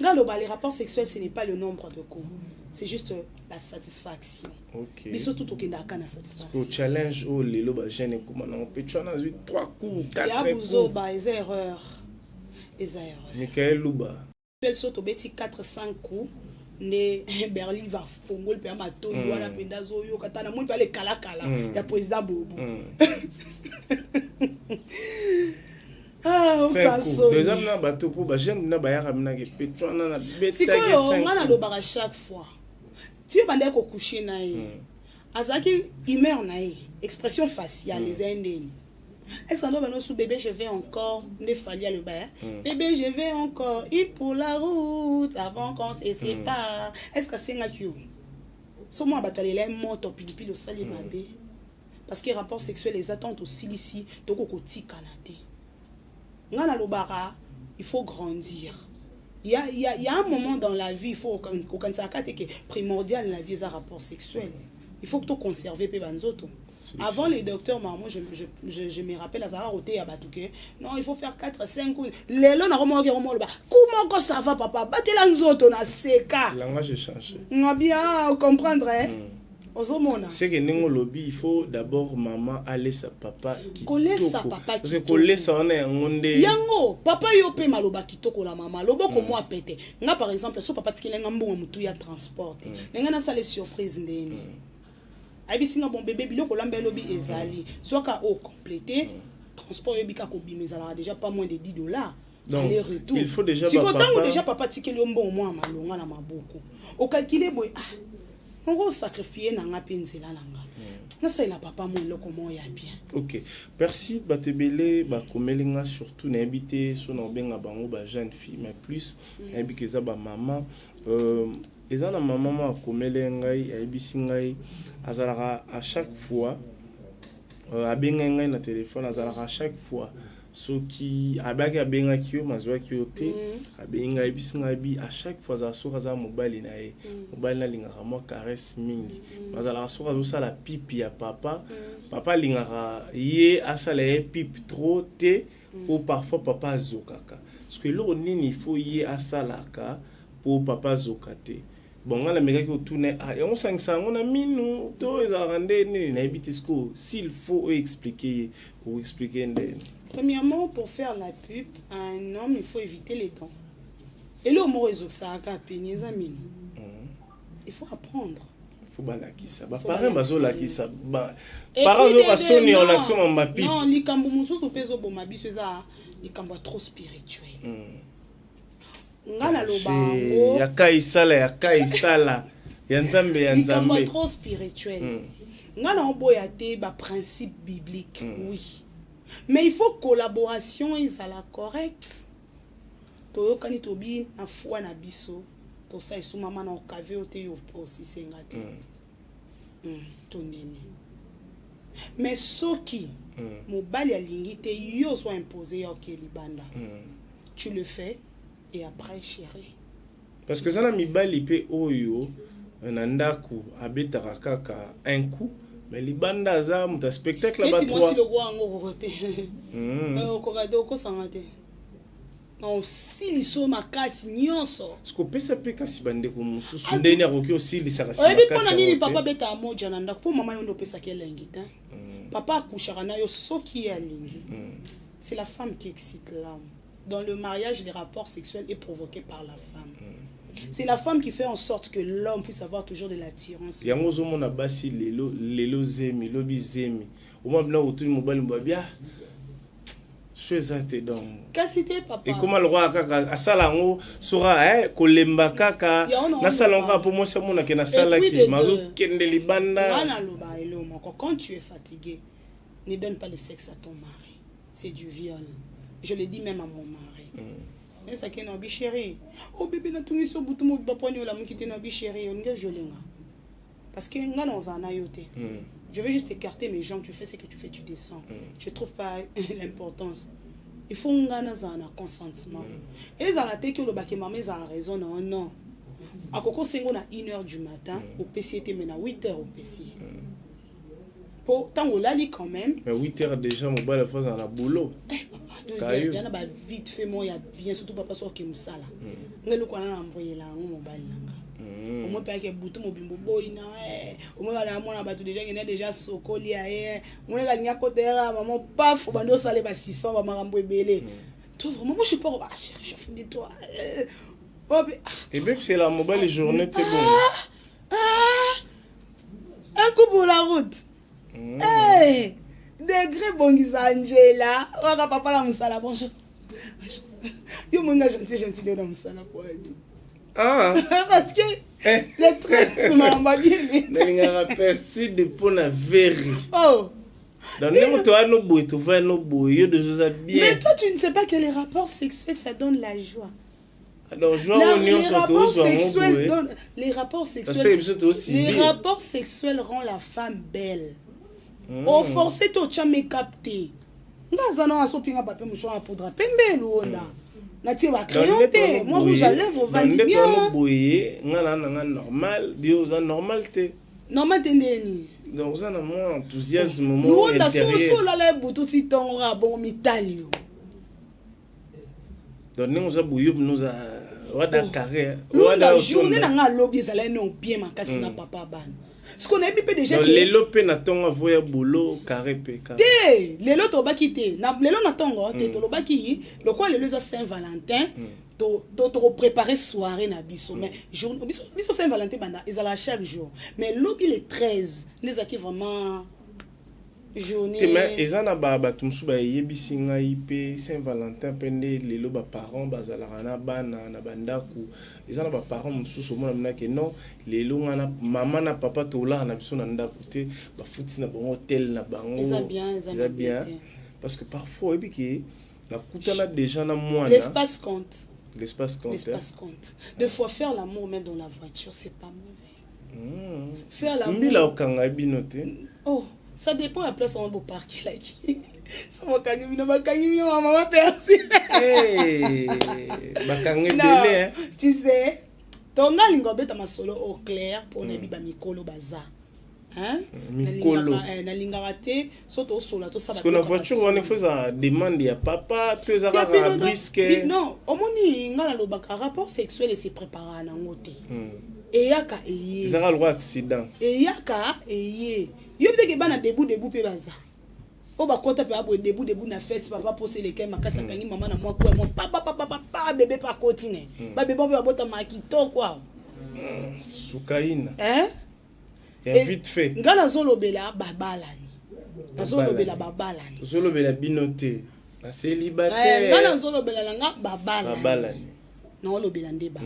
Les rapports sexuels ce n'est pas le nombre de coups. C'est juste la satisfaction. OK. Mais surtout au Kenda kana satisfaction. Au challenge au lelo ba jeune comme on peut tu as 3 coups, 4 coups. Ya buzo ba les erreurs. Michael Luba. Elle saute au beti 4 5 coups. Ne Berli va fongol pe mato wana penda zoyo katana mo pe le kala ya président Bobo. Ça sonne. Deux hommes na bateau pour ba jeune na ba ya ramina ke petro na beta. Si quoi on a le bar chaque fois. Si on va coucher na ye. Azaki humeur na ye, expression faciale les indénies. Est-ce qu'on doit venir sous bébé je vais encore ne fallait le bain. Bébé je vais encore une pour la route avant qu'on se sépare. Est-ce que c'est ngakio? So moi batale les moto pilipi le sali babé. Parce que rapport sexuel les attentes aussi ici donc au kanate. Ngana lobara, il faut grandir. Il y a un moment dans la vie, il faut quand ça est primordial dans la vie, c'est un rapport sexuel. Il faut que tu conserves pe banzoto. Avant les docteurs, moi je me rappelle à Zara Roté à Batouké. Non, il faut faire 4-5 coups. Les lois n'ont pas comment ça va papa? Battez l'anzoto na seka. Le langage change. On a bien comprendre hein. C'est que ningo lobby, il faut d'abord maman aller sa papa qui coller sa papa parce que coller ça on est ngonde yango papa yo pe maloba kitoko la maman loboko moi pété nga par exemple so papa tikelenga mbongo mutu ya transporter nga na sale surprise ndeni abisinga bon bébé biloko lamba lobby ezali soit ka o compléter transport yo bika ko bimezala déjà pas moins de $10 Donc, aller-retour. il faut déjà si papa... quand déjà papa tikeli ombo moi malonga na maboko. O calculer boy on va sacrifier na nga penzela langa. Na ça la papa moi loko mo ya bien. OK. Merci batebele ba komelinga surtout na invité so na benga bango ba jeune fille mais plus invité za ba maman eza na maman ma komelenga ayebisi ngai azalaka à chaque fois abenga ngai na téléphone azalaka à chaque fois soki abaki abengaki yo mazwaki yo te abenga ayebisi ngai bi à chaque fois za soka za mobali na ye mobali na lingaka mwa caresse mingi azalaka soka azosala pipi ya papa papa lingaka ye asala ye pipi trop te po parfois papa azokaka parce que eloko nini il faut ye asalaka po papa azoka te bon ngala mekaki otune yango osangisa yango na minu to ezalaka nde nini nayebi te siko s'il faut expliquer ou expliquer ndeni. Premièrement, pour faire la pub à un homme, il faut éviter les dents. Et là, il faut apprendre. Il faut balakisa. Parents bazo lakisa. Parents zo basoni en l'action en ma pipe. Non, likambo mususu pezo bomabi ceza likambo trop spirituel. Ngana lobango. Ya kaisala ya kaisala. Ya nzambe ya nzambe. Likambo trop spirituel. Ngana oboya te ba principe biblique. Oui. Mais il faut collaboration ezala correct. Toyokani tobi na foi na biso. To sa isu mama na okave ote yo aussi sengate. Tondimi. Mais soki mobali alingi te yo soit imposé ya libanda. Tu le fais et après chérie. Parce que ça na mibali pe oyo na ndaku abetaka kaka un coup. Mais les bandes za muta spectacle là-bas trois. Moi si le roi ngo côté. Okogado ko sangate. Non si liso makasi nyonso. Ce qu'on peut s'appeler kasi bande ko mususu ndeni akoki aussi li sakasi. Oyebi pona nini papa beta moja na ndako po mama yondo pesa kelengi ta. Papa akushaka na yo soki ya lingi. C'est la femme qui excite l'homme. Dans le mariage, les rapports sexuels est provoqué par la femme. C'est la femme qui fait en sorte que l'homme puisse avoir toujours de l'attirance. Yango zo mona basi lelo zemi lobi zemi. Au moins là autour mobile mbabia. Chose à te donc. Kasité papa. Et comment le roi kaka asala ngo sora kolemba kaka na salonga pour moi c'est mona ke na sala ki mazo kende libanda. Ngana loba elo moko quand tu es fatigué, ne donne pas le sexe à ton mari. C'est du viol. Je le dis même à mon mari. Et ça qui est notre chérie. Oh bébé na tungi so butu mo baponi la mukite na bi chérie, on nga violenga. Parce que nga dans un ayote. Je vais juste écarter mes jambes, tu fais ce que tu fais, tu descends. Je trouve pas l'importance. Il faut nga dans un consentement. Et ça la te que le baki maman a raison non. À koko sengo na 1h du matin au PCT mais na 8h au PC. Pour tant on l'a dit quand même. Mais 8h déjà mon bal fois dans la boulot. Il y en a pas vite fait moi il y a bien surtout papa so ke musala. Ngelo kwa na envoyer la mobile nanga. Au moins pas que bouton mobimbo boy na au moins la mona batu déjà il y a déjà sokoli aye. On est galinga kotera maman paf bando salé ba 600 ba marambo ebele. Toi vraiment moi je suis pas chérie je fais de toi. Et bien c'est la mobile journée t'es bon. Un coup pour la route. Hey, degré bongisa Angela. Oka papa la musala bonjour. Yo monga gentil de la musala pour aider. Parce que les traits m'a bagné. Nalinga persi de pona veri. Oh. Dans nous toi no boy tu vois no boy de choses bien. Mais toi tu ne sais pas que les rapports sexuels ça donne la joie. Alors joie union surtout les rapports sexuels rend la femme belle. Oh forcé to cha make-up te. Ngaza na asopinga papier mouchoir à poudre pembe luonda. Na ti ba crayon te. Moi rouge à lèvres vandi bien. Dans boyer ngala na normal, bio za normal te. Normal te ndeni. Donc ça na mon enthousiasme mon intérieur. intérieur. So la la butu ti tonga bon mitalio. Donc nous a bouillou nous a wada carré. Wada journée na nga lobby ça là non bien makasi na papa ban. Ce qu'on a bipé déjà qui lelo pe na tonga voya boulot carré pe carré. Té, lelo to baki té. Na lelo na tonga té to lo baki le quoi lelo za Saint-Valentin to préparer soirée na biso mais jour biso Saint-Valentin banda ils allaient chaque jour mais lobby les 13 les aki vraiment journée mais ezana ba tumsu ba yebisi ngai pe Saint-Valentin pende lelo ba parents bazalaka na bana na bandaku ezana ba parents mususu mona mna ke non lelo ngana mama na papa tola na biso na ndaku te ba futi na bango tel na bango ça bien parce que parfois et puis la kutana déjà na moi l'espace compte. L'espace compte. Des fois, faire l'amour même dans la voiture, c'est pas mauvais. Faire l'amour. Oh, ça dépend de la place où on va parquer là. Ça va quand maman personne. Tu sais, ton gars l'ingobé ta solo au clair pour ne pas mikolo baza. Hein? Mikolo. Na lingara te soto sola to ça. Parce que la voiture on fait ça demande à papa tu as un brisque. Non, au moni ngala lobaka rapport sexuel et se préparer na ngote. Et yaka eye. Ils aura le droit accident. Et yaka eye. Yo peut que bana debout pe baza. O ba kota pe abo debout na fête papa poser les kema kasa kangi maman na moi quoi mon papa bébé pas continue. Ba bébé ba bota makito quoi. Soukaina. Hein? Et vite fait. Ngala zolobela babalani. Zolobela babalani. Zolobela binoté. La célibataire. Ngala zolobela nga babalani. Babalani. Non lobela ndeba.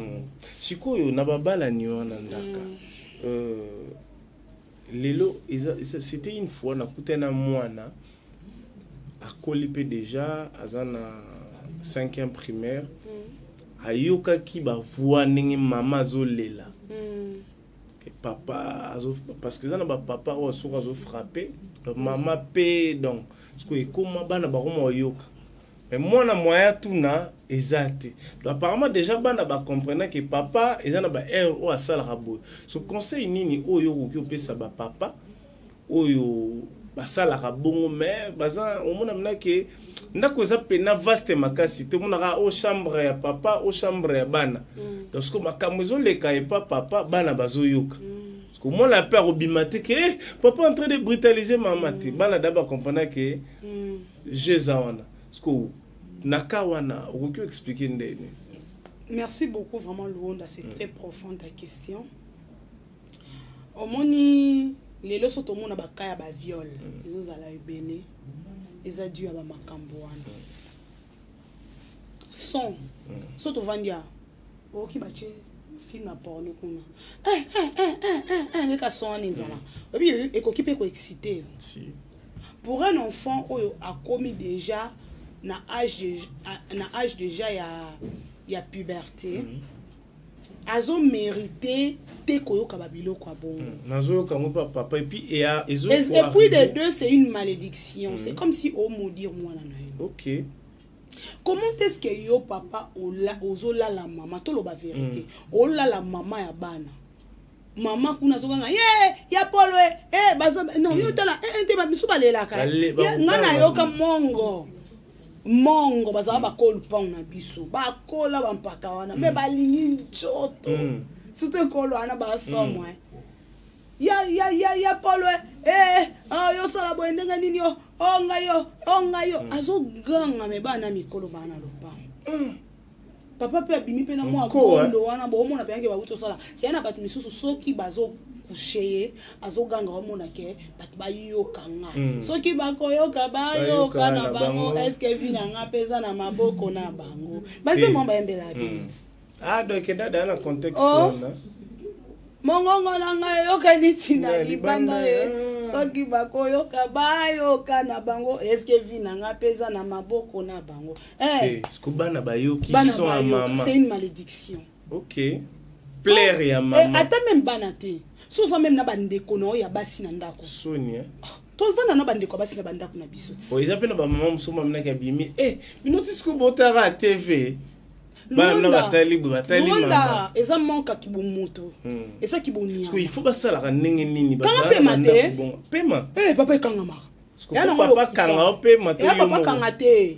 Sikoyo na babalani wana ndaka. Lelo c'était une fois na kutena mwana akolipe déjà azana 5e primaire. Ayoka ki ba voix ndenge mama zolela. Papa parce que ça n'a pas papa ou soit frappé maman paie donc parce que comment bana ba roma yoka mais moi na moya tuna exact donc apparemment déjà bana ba comprendre que papa ezana ba erreur ou asala rabo ce conseil nini oyo ko pesa ba papa oyo basala rabongo mais baza au mona mna que ndako za pena vaste makasi te mona au chambre ya papa au chambre ya bana donc ce que makamuzo le kai papa bana bazoyoka. Comment la peur au bimate que papa en train de brutaliser maman te bana d'abord comprendre que Jézawana ce que nakawana ou que expliquer ndene. Merci beaucoup vraiment Luonda, c'est très profond ta question. Au moni les leçons tout monde ba kaya ba viol ils ont ala ebele ils a dû aba makambo wana son soto vandia o ki bache film à porno kuna les cas sont en ezala et puis équipe ko excité pour un enfant oyo a commis déjà na âge déjà ya puberté azo mérité te koyoka babilo kwa bon nazo ka papa et puis et puis les deux c'est une malédiction c'est comme si au maudire moi na yo. OK. Comment est-ce que yo papa ozola la maman to lo ba vérité ola la maman ya bana maman kuna zokanga ya polo baza non yo tala te ba bisu balela ka ngana yo ka mongo baza ba kolpa na biso ba kola ba mpaka wana me balingi njoto sute kolo ana ba somwe ya polo yo sala bo ndenga nini yo onga yo azoganga me bana mikolo bana lopa papa pe abimi pe na mo akondo wana bo mona pe yange ba uto sala yana batu misusu soki bazo coucher azoganga omona ke batu ba yokanga soki bakoyoka bayoka na bango est-ce que vinanga pesa na maboko na bango baze momba embela bit donc dada na contexte wana mongongo nanga yoka niti na libanda soki bakoyoka bayoka na bango est-ce que vinanga pesa na maboko na bango skubana bayoki son à maman c'est une malédiction. OK. Plaire ya maman ata même banate so ça même na bandeko no ya basi na ndako Sonia to vana na bandeko basi na bandako na bisoti ils appellent ba maman musoma mna ka bimi minoti skubotara TV bana batali mama eza manka kibomoto eza kibonia parce qu'il faut ba sala ndenge nini ba pema pema papa kanga mara yana papa kanga pema to yo papa kanga te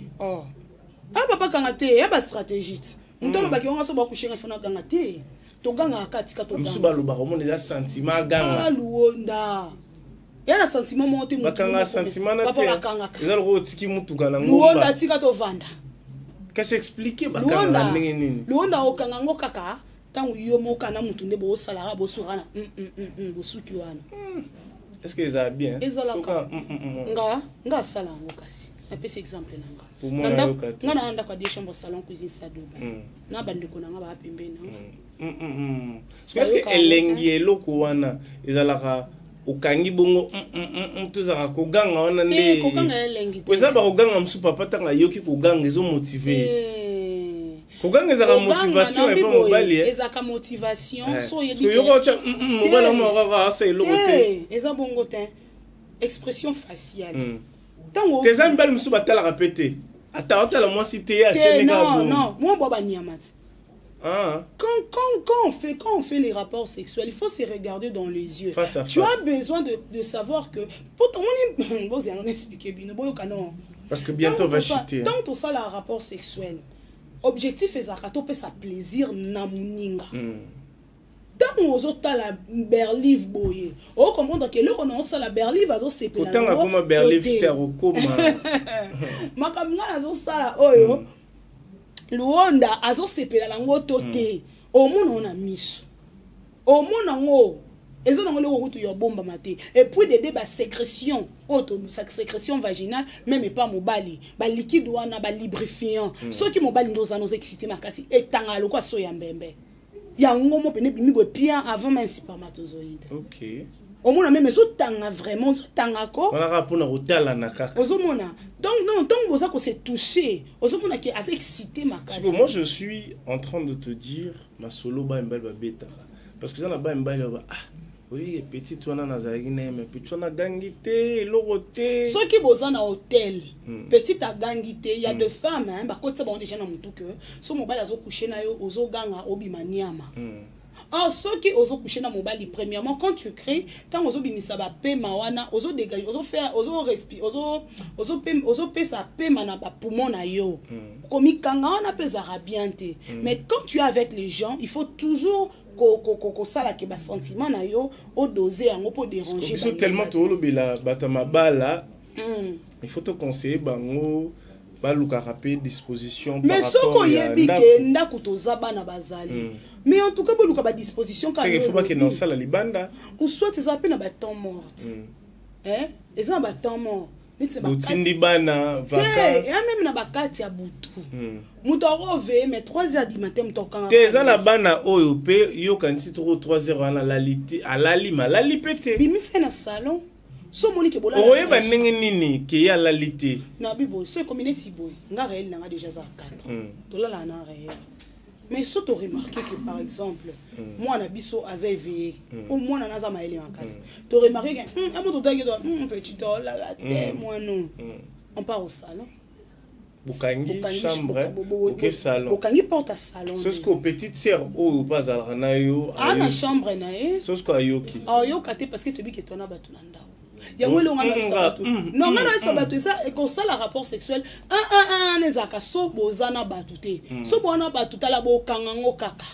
papa kanga te ya ba stratégie mutalo baki onga so ba kushenga fona kanga te to ganga katika to musu ba loba ko mona sentiment ganga Luonda yana sentiment mo te bakanga sentiment na te eza lo tiki mutuka na ngomba Luonda tika to vanda. Qu'est-ce expliquer bakanga ndenge nini Luonda okanga ngo kaka tangu yo moka na mutu nde bo salara bo surana bo suki wana est-ce que ça bien ezalaka nga sala ngo kasi na pese exemple na nga pour moi nga na anda kwa des chambres salon cuisine ça double na bandeko na nga ba pembeni est-ce que elengi eloko wana ezalaka ukangi bongo tuzaka koganga wana nde koganga elengi te eza ba koganga musu papa tanga yoki koganga ezo motiver koganga ezaka motivation et pas mobali ezaka motivation so yebi yoko cha mobala mo asa eloko te eza bongo te expression faciale tango teza mbali musu batala répéter atala moi cité ya tcheneka non moi boba niamati. Quand on fait les rapports sexuels, il faut se regarder dans les yeux. Face à tu face. as besoin de savoir que pour ton parce que bientôt on va chuter. Tant que ça le rapport sexuel, objectif est de ça plaisir na muninga. Tant on a la berlive boye. On comprend que là on a ça la berlive azo sepe la. Autant comme berlive terokoma. Makamanga azo ça oyo. Luonda azo sepela lango tote omona ona miso omona ngo ezo nango le kutu yo bomba mate et puis de ba sécrétion auto sécrétion vaginale même pas mobali ba liquide wana ba lubrifiant ceux qui mobali ndoza nos excité makasi etanga lokwa so ya mbembe yango mo pene bimi bo pia avant même spermatozoïde. OK. Omona même so tanga vraiment so tanga ko on a rapona hotala na kaka ozomona donc non donc boza ko se toucher ozomona ki assez excité makasi. Moi je suis en train de te dire ma solo ba mbal ba beta parce que ça na ba mbal ba oui petit toi na nazaki na mais petit toi na gangité loroté ceux qui boza na hôtel petit a gangité il y a deux femmes hein ba kotsa ba déjà na mutu que so mobali azo coucher na yo ozo ganga obimaniama. Ah, ceux qui osent coucher dans mon bali, premièrement, quand tu cries, tant osent bimisa ba pe mawana, osent dégager, osent faire, osent respirer, osent pe sa pe mana ba poumon na yo. Comme kanga on appelle ça rabiante. Mais quand tu es avec les gens, il faut toujours ça là que bas sentiment na yo, au doser en pour déranger. Ils tellement tout le bela batama bala. Il faut te conseiller bango. Baluka rapide disposition mais ce qu'on y est que ndako tozaba na bazali mais en tout cas baluka ba disposition quand c'est il faut pas que non ça la libanda ou soit tu appelles na ba temps mort hein ils ont ba temps mort mais c'est ba utindi bana vacances et même na ba kati ya butu muto rove mais 3h du matin muto kanga teza na bana oyo pe yo kanisi trop 3h na la liti ala lima la lipete bimise na salon so monique bola oye ba ndenge nini ke ya la liti na bibo so comme si boy nga réel na déjà ça 4 to la na réel mais so to remarquer que par exemple moi na biso aza éveillé au moins na za maele en casa to remarquer que amoto dagi do petit to la te moi non on part au salon bukangi chambre OK salon bukangi porte à salon c'est ce que petite sœur ou pas à na yo na chambre na e c'est ce que ayoki ayoka parce que tu bi que ton abatu na ndao yango longa na sabatu non ngana sabatu ça et comme ça la rapport sexuel nezaka so bozana batu te so bona batu tala bo kangango kaka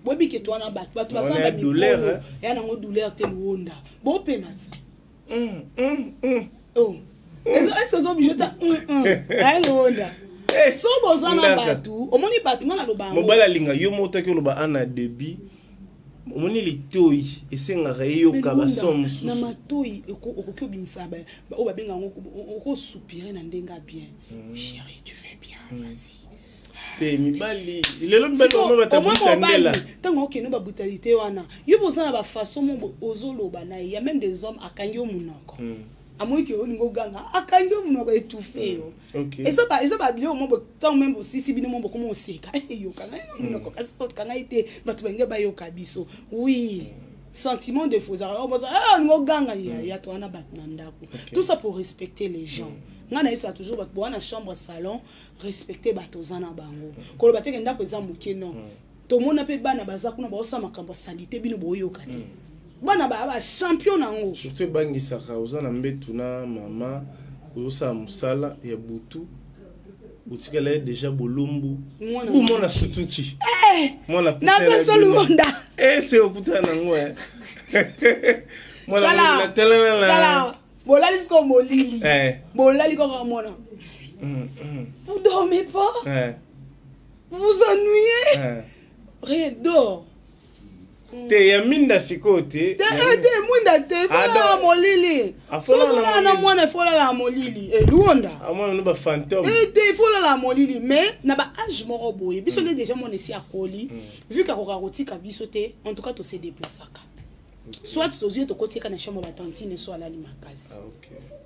bobi ke to na batu basamba mi douleur ya na ngo douleur te luonda bo penati oh est-ce que zo obligé ta ay luonda so bozana batu omoni batu ngana lo bango mobala linga yo mota ke lo ba ana débit omoni litoi esengaka eyoka basomo mosusu na matoi okoki obimisa oyo babenga yango okosoupire na ndenge bien chérie tu fais bien vas-y te mibali lelo mibali ono batabutandela ntango okende babutalité wana yo boza na bafaçon mo ozoloba na ye ya même des hommes akangi yo munoko amoki olingo ganga akangi yo munoko étouffé yo et ça ba bio mo tant même aussi si bino mo comment oseka yo kanga munoko kasi kanga ite batu benge ba yo kabiso oui sentiment de faux ngo ganga ya to wana bat na ndako tout ça pour respecter les gens ngana ça toujours bat bona chambre salon respecter batozana bango ko ba teke ndako eza muke non to mona pe bana baza kuna ba osama makambo sanité bino boyo kate bana ba champion nango surtout bangisaka ozana mbetu na mama osa musala ya butu utikala déjà bolumbu mona sutuki mona na besolunda c'est okutana ngo mona la tela bolali sko molili bolali ko mona vous dormez pas vous vous ennuyez rien dors te ya minda sikote te mwinda te fola molili sozola na mwana fola la molili luonda amwana no ba fantôme te fola la molili mais na ba âge moko boye biso ne déjà mon esi akoli vu ka ko karotika biso te en tout cas to se déplaçaka soit tozie to kotika na chambre ba tantine so ala limakasi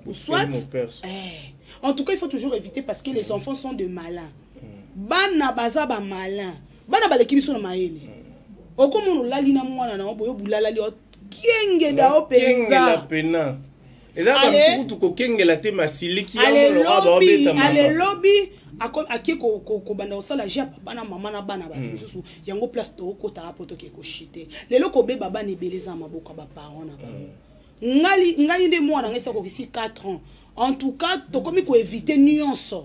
ou soit en tout cas il faut toujours éviter parce que les enfants sont de malins bana baza ba malin bana baleki biso na maele okomono lali na mwana na boyo bulala li kienge da openza pena eza ba msuku ko kengela te masiliki ya mo ba obeta mama ale lobby aki ko banda osala ja papa na mama na bana ba mususu yango place to ko ta poto ke ko shite lelo ko be baba ne beleza maboko ba parents na ba ngali nde mwana ngesa ko visi 4 ans en tout cas to komi ko éviter nuance.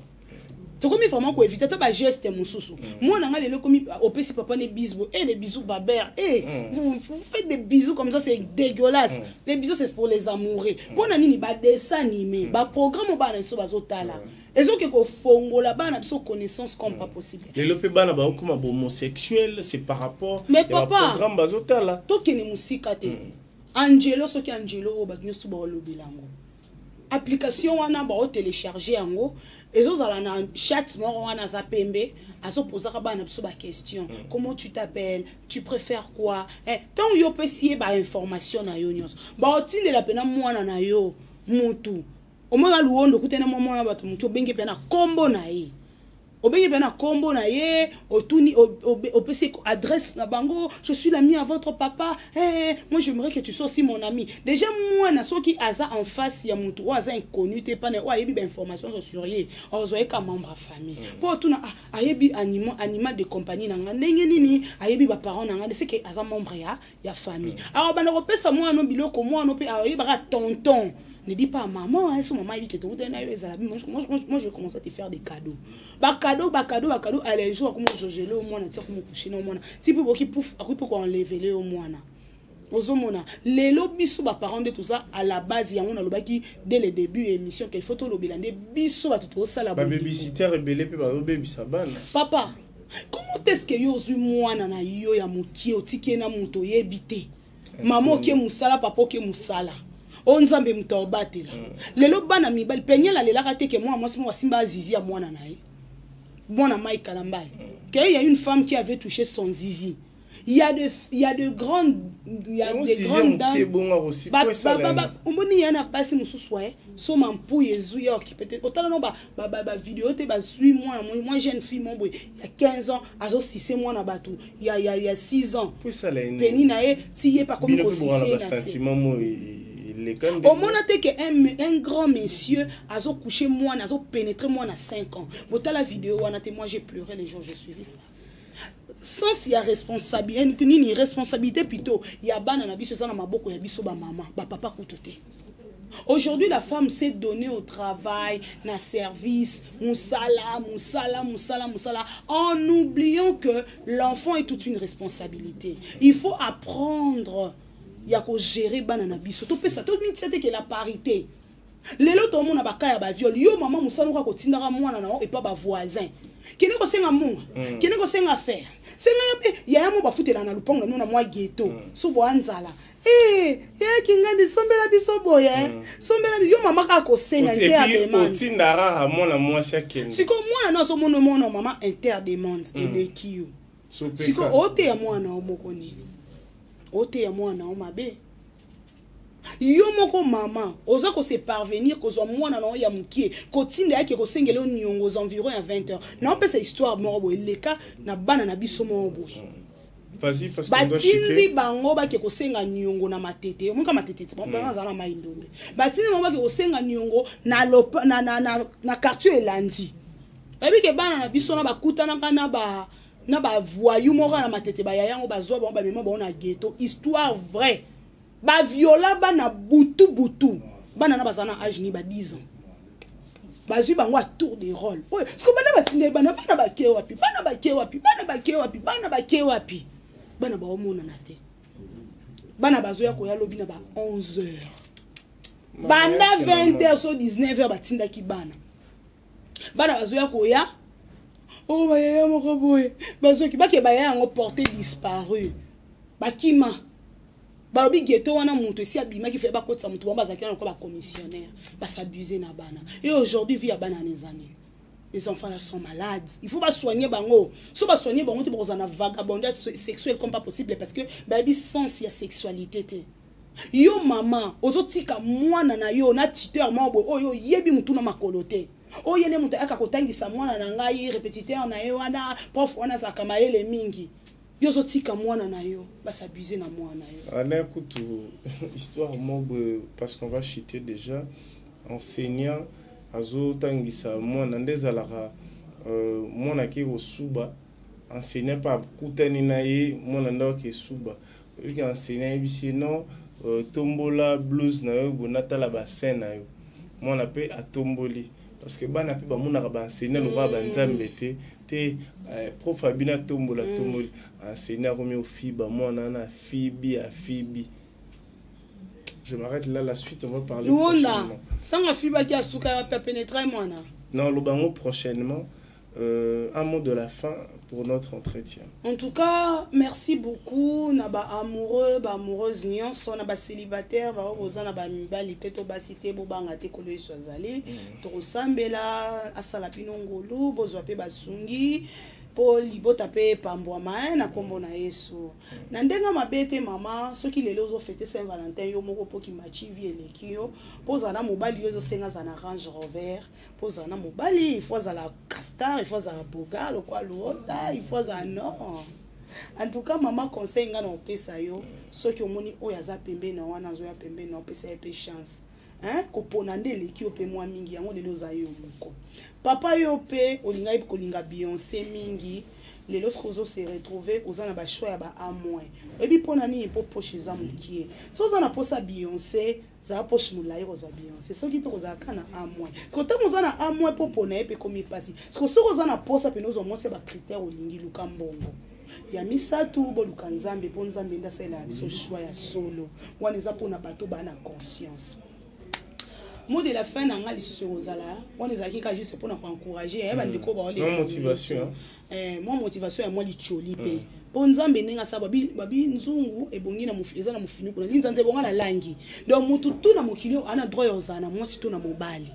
Tu comme vraiment quoi éviter ta geste mususu moi na ngale le comme opesi papa ne bisous et les bisous babère vous faites des bisous comme ça c'est dégueulasse les bisous c'est pour les amoureux pour na nini ba dessin animé ba programme ba na biso bazotala ezoke ko fongola ba na biso connaissance comme pas possible les lope bana ba comme homosexuel c'est par rapport mais papa programme bazotala to kene musika te Angelo soki Angelo ba nyosu ba lobilango application wana ba o télécharger yango ezozala na chat moko wana za pembe azoposa bana biso ba question comment tu t'appelles tu préfères quoi tant yo pesier ba information na yo nyos ba otinde la pena mwana na yo mutu omona luondo kutena mwana bato mutu bengi pena kombo na ye obengi pena kombo na ye otuni opesi adresse na bango je suis l'ami à votre papa moi j'aimerais que tu sois aussi mon ami déjà moi na soki aza en face ya mutu aza inconnu te pas na yebi ba information sur ye ozoye ka membre à famille pour tuna ayebi animal de compagnie na ndenge nini ayebi ba parents na ngande c'est que aza membre ya famille alors bana kopesa moi no biloko moi no pe ayebi ba tonton. Ne dis pas à maman, hein, son maman dit que tu moi je commence à te faire des cadeaux. Cadeau, allez, jour comme je gelé au moins, comme coucher au moins. Si pour qui pouf, après pourquoi enlever les au moins. Ozomona, les lobbies sous ba parents de tout ça à la base il y a on a lobaki dès le début émission qu'il faut tout lobilande biso ba tout ça la babysitter rebelle pe ba baby sabana. Papa, comment est-ce que yo zu mwana na yo ya mukie otiki na muto yebite. Maman qui musala, papa qui musala. Onzambe mtobatela lelo bana mibali penyela lelaka te ke moi simba zizi ya mwana nae mwana Mike Kalambay que il y a une femme qui avait touché son zizi il y a de grandes dames omoni yana pasi mususu so mampu yezu ya qui peut-être autant non ba vidéo te ba sui moi jeune fille mon boy il y a 15 ans azo sisé moi na batu il y a 6 ans peni nae si est pas comme aussi au moins un grand monsieur a couché moi, a pénétré moi à 5 ans. Bota la vidéo, moi j'ai pleuré les jours, j'ai suivi ça. Sans il y a responsabilité, ni responsabilité plutôt, il y a ban na biso ça na maboko ya biso ba maman, ba papa kutote. Aujourd'hui la femme s'est donnée au travail, na service, musala, en oubliant que l'enfant est toute une responsabilité. Il faut apprendre il y a qu'à gérer banana biso to pesa to mitete que la parité lelo to mona bakaya ba viol yo maman musano ka kotindaka mwana na et pas ba voisin kene ko senga munga kene ko senga faire senga ya mo ba futela na luponga no na mwa ghetto so bo anzala kingandi sombela biso boye sombela yo mama ka ko senga interdemande otindara ha mona mwasi akende siko mwana no so mona mama interdemande elekio siko ote ya mwana omokoni ote ya mwana o mabe yo moko mama oza ko se parvenir ko zo mwana na ya mukie ko tinda yake ko sengele o nyongo aux environs à 20h na pesa histoire moko eleka na bana na biso moko vas-y parce que batindi bango ba ke ko senga nyongo na matete omuka matete ti ba za na maindombe batindi bango ba ke ko senga nyongo na quartier elandi ebi ke bana na biso na bakutana kana ba na ba voyou moko na matete ba yayango ba zo ba mema ba na ghetto histoire vraie ba viola ba na butu bana na bazana âge ni ba 10 ans bazui bango à tour de rôle oye ce que bana batinde bana ba ke wapi bana ba omona na te bana bazoya ko ya lobi na ba 11h banda 20h so 19h batinda ki bana bazoya ko ya oh bah y'a mon robot, bah ceux qui bah qui bah y'a un porté disparu. bakima balobi ghetto wana mutu esi abima ki fait ba kotsa mutu ba zakana ko ba commissionnaire ba s'abuser na bana et aujourd'hui vie ya bana nezani les enfants là sont malades il faut pas soigner bango so ba soigner bango te ba kozana vagabondage sexuel comme pas possible parce que ba bi sens ya sexualité te yo mama ozotika mwana na yo na tuteur mabo oyo yebi mutu na makolo te oyo ne mutu aka kotangisa mwana na ngai répétiteur na yo wana prof wana za kamaele mingi yo zotika mwana na yo ba s'abuser na mwana yo ana écoute histoire mob parce qu'on va chuter déjà enseignant azo tangisa mwana ndezalaka mwana ki osuba enseignant pas kutani na ye mwana ndo ki suba qui enseignant bisi non tombola blues na yo bonatala ba scène na yo mwana pe atomboli parce que bana pe ba mona ba enseignant lo ba nzambe te prof abina tombola tomboli enseignant comme au fiba mwana na fibi a fibi. Je m'arrête là, la suite on va parler prochainement. Tant la fiba qui a souka peut pénétrer mwana. Non, le bango prochainement. Un mot de la fin pour notre entretien. En tout cas, merci beaucoup. Naba amoureux, ba amoureuse nyonso, naba célibataire, ba ozana ba mibali teto ba cité bo banga te kolo iswazali. To sambela asala pinongolu, bozwa pe basungi. Po libota pe pambwama na kombo na Yesu. Na ndenga mabete mama soki lelo zo fêter Saint-Valentin yo moko po ki machi vie elekio po zana mobali yo zo senga zana Range Rover po zana mobali il faut zala Castar il faut zala Boga quoi l'autre il faut zala non. En tout cas maman conseil nga na opesa yo soki omoni oya za pembe na wana zo ya pembe na opesa pe chance. Hein ko ponande elekio pe mwa mingi yango lelo za yo moko. Papa yo pe olinga kolinga Beyoncé mingi les lorsque vous se retrouver aux ana ba choix ba a moins et puis pona ni po poche za mukie so za na posa Beyoncé za poche mulai ko za Beyoncé so ki to za kana a moins so ta mo za na a moins po pona e pe komi pasi so so za na posa pe nozo mo se ba critère olingi luka mbongo ya misatu bo luka nzambe po nzambe nda sala biso choix ya solo wana za pona bato ba na conscience. Mot de la fin nanga lisusu ozala on les akika juste pour encourager ba ndeko ba ole motivation moi motivation ya moi licholi pe po nzambe nenga sa babi nzungu ebongi na mufiliza na mufini kuna nzanze bonga na langi donc mutu tu na mokilio ana droit ozana moi si tu na mobali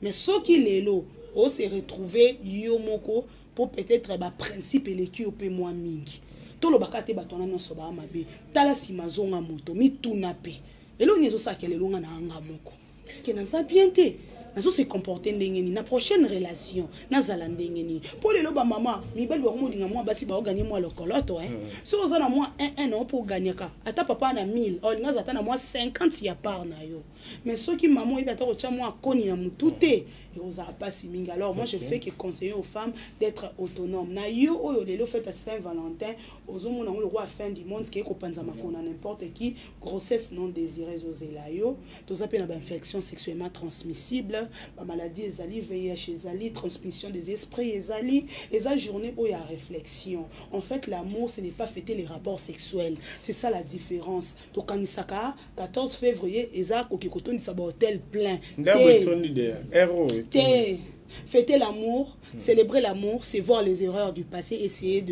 mais soki lelo o se retrouver yo moko pour peut-être ba principe eleki ope moi mingi to lo bakate batona nyonso ba mabe tala simazonga moto mituna pe elo nyezo sakele longa na anga moko. Est-ce que nous avons bien été? Nous se comporter ndengeni na prochaine relation nazala ndengeni pour les loba maman mibali ba komodinga moi basi ba gagner moi le coloto so ozana moi 1 an pour gagner ka ata papa na 1000 o linga zata na moi 50 ya par na yo mais ceux qui maman il va te retia moi koni na mutute et oza pas si mingi alors moi je fais que conseiller aux femmes d'être autonomes na yo oyo lelo fête à Saint-Valentin ozomona le roi fin du monde qui est kopanza makona n'importe qui grossesse non désirée ozela yo tozape na ba infection sexuellement transmissible ba maladie ezali VIH ezali transmission des esprits ezali eza journée où il y a réflexion. En fait l'amour ce n'est pas fêter les rapports sexuels, c'est ça la différence. Donc kanisaka 14 février eza kokikoto ni sa hôtel plein fêter l'amour, célébrer l'amour, c'est voir les erreurs du passé, essayer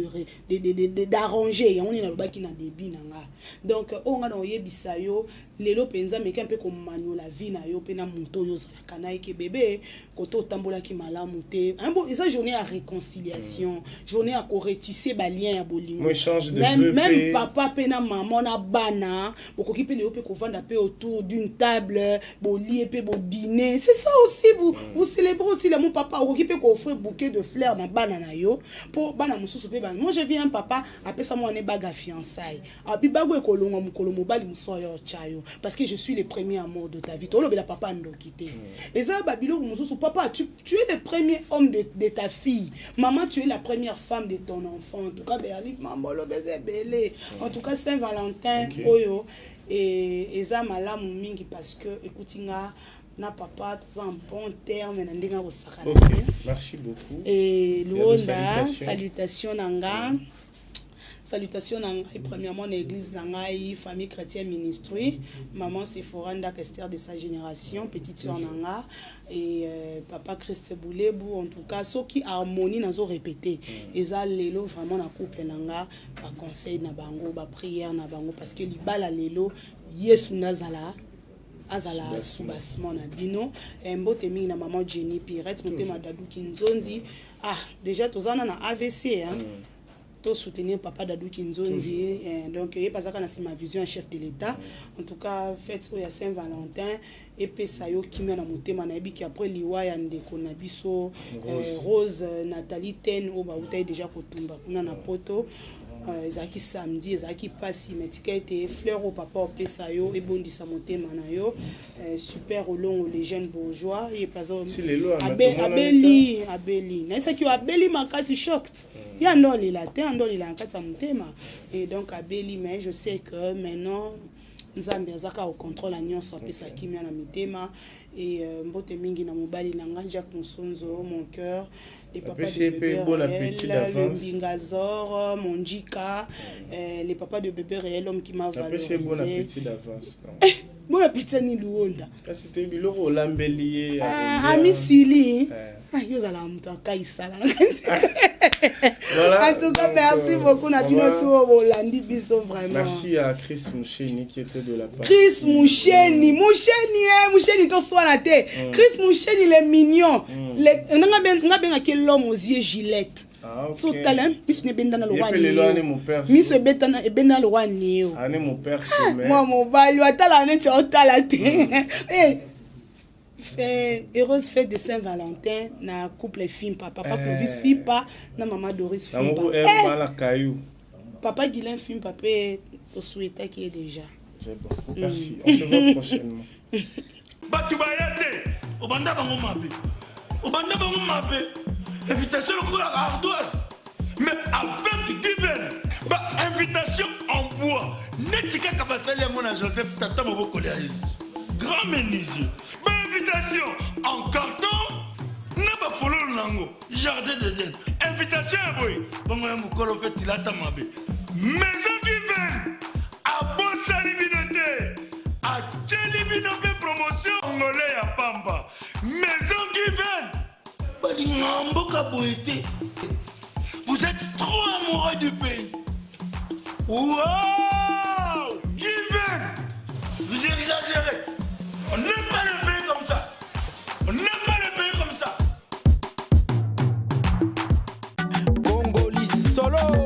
d'arranger. On est dans le bas qui n'a débit nanga. Donc on a dans yebisayo, lelo penza mais un peu comme manu la vie na yo pena muto yo zala kana ke bébé koto tambola ki malamu te. Un bon esa journée à réconciliation, journée à corretisser ba lien ya bolingo. Même papa pena maman na bana, okoki pe lelo pe ko vanda pe autour d'une table, boli pe bo dîner. C'est ça aussi vous célébrez aussi l'amour papa okipe ko offrir bouquet de fleurs na banana yo pour bana mususu pe ba moi je viens un papa après ça moi on est baga fiançailles abi bago ekolonga mukolo mobali musoyo chayo parce que je suis le premier amour de ta vie to lobela papa ndo kité eza babilo mususu papa tu es le premier homme de ta fille maman tu es la première femme de ton enfant en tout cas berli mamolo beze belé en tout cas Saint-Valentin oyo et eza malamu mingi parce que écoutinga na papa tous en bon terme na ndinga ko sakana. OK, merci beaucoup. Et Luonda, salutations nanga. Salutations et premièrement l'église Nangai, famille chrétienne ministry, maman Sephora Esther de sa génération, petite soeur Nanga et papa Christ Boulebu. En tout cas, ceux qui harmonie nous ont répété. Et ça, l'élo vraiment na couple Nanga, ba conseil na bango, ba prière na bango parce que libala l'élo Yesu nazala. Azala soubassement na bino mbote mingi na maman Jenny Pirette motema Dadou Kinzonzi. Ah déjà tozana na AVC hein. To soutenir papa Dadou Kinzonzi donc il pas ça kana ma vision chef de l'état. En tout cas fête au ya Saint-Valentin et pesa yo kimia na motema na biki après liwa ya ndeko na biso Rose Nathalie Ten o ba utai déjà kotumba kuna na poto. Ezaki samedi ezaki pasi metika ete fleur au papa opesa yo ebondisa motema na yo super olongo les jeunes bourgeois et pas abeli na ça qui abeli makasi shocked ya ndoli la te ndoli la nkata motema et donc abeli mais je sais que maintenant Nzambe azaka au contrôle nyonso apesa kimia na mitema et mbote mingi na mobali na nganja Musonzo mon cœur les papas de bébé bon appétit d'avance le Bingazor mon Njika les papas de bébé réel homme qui m'a valorisé bon appétit d'avance bon appétit ni luonda parce que biloko lambelier ami Sili yo zala mutaka isala en tout cas merci beaucoup na bino tout Bolandi biso vraiment merci à Chris Moucheni qui était de la part Chris Moucheni to soir te Chris Moucheni les mignons les nga ben quel l'homme aux yeux Gillette so talent bis ne benda na lo wani mis se betana e benda lo wani yo ane mon père chemin moi mon bali atala ne tala te heureuse fête de Saint-Valentin na couple film papa Clovis Fipa na maman Doris Fipa papa Guilain film papa to souhaiter qui est déjà c'est bon merci on se voit prochainement batu bayate obanda bango mabe invitation pour ardoise mais avec divin ba invitation en bois netika kabasali mon Joseph tata maboko ya Yesu grand menuisier ba invitation en carton na ba follow nango jardin de Dieu invitation boy bongo ya mukolo fait tilata mabe maison divine a bossa limité a tchelibino be promotion ngolé ya pamba maison divine vous êtes trop amoureux du pays. Wow! Given! Vous exagérez. On n'aime pas le pays comme ça. On n'aime pas le pays comme ça. Congolis solo.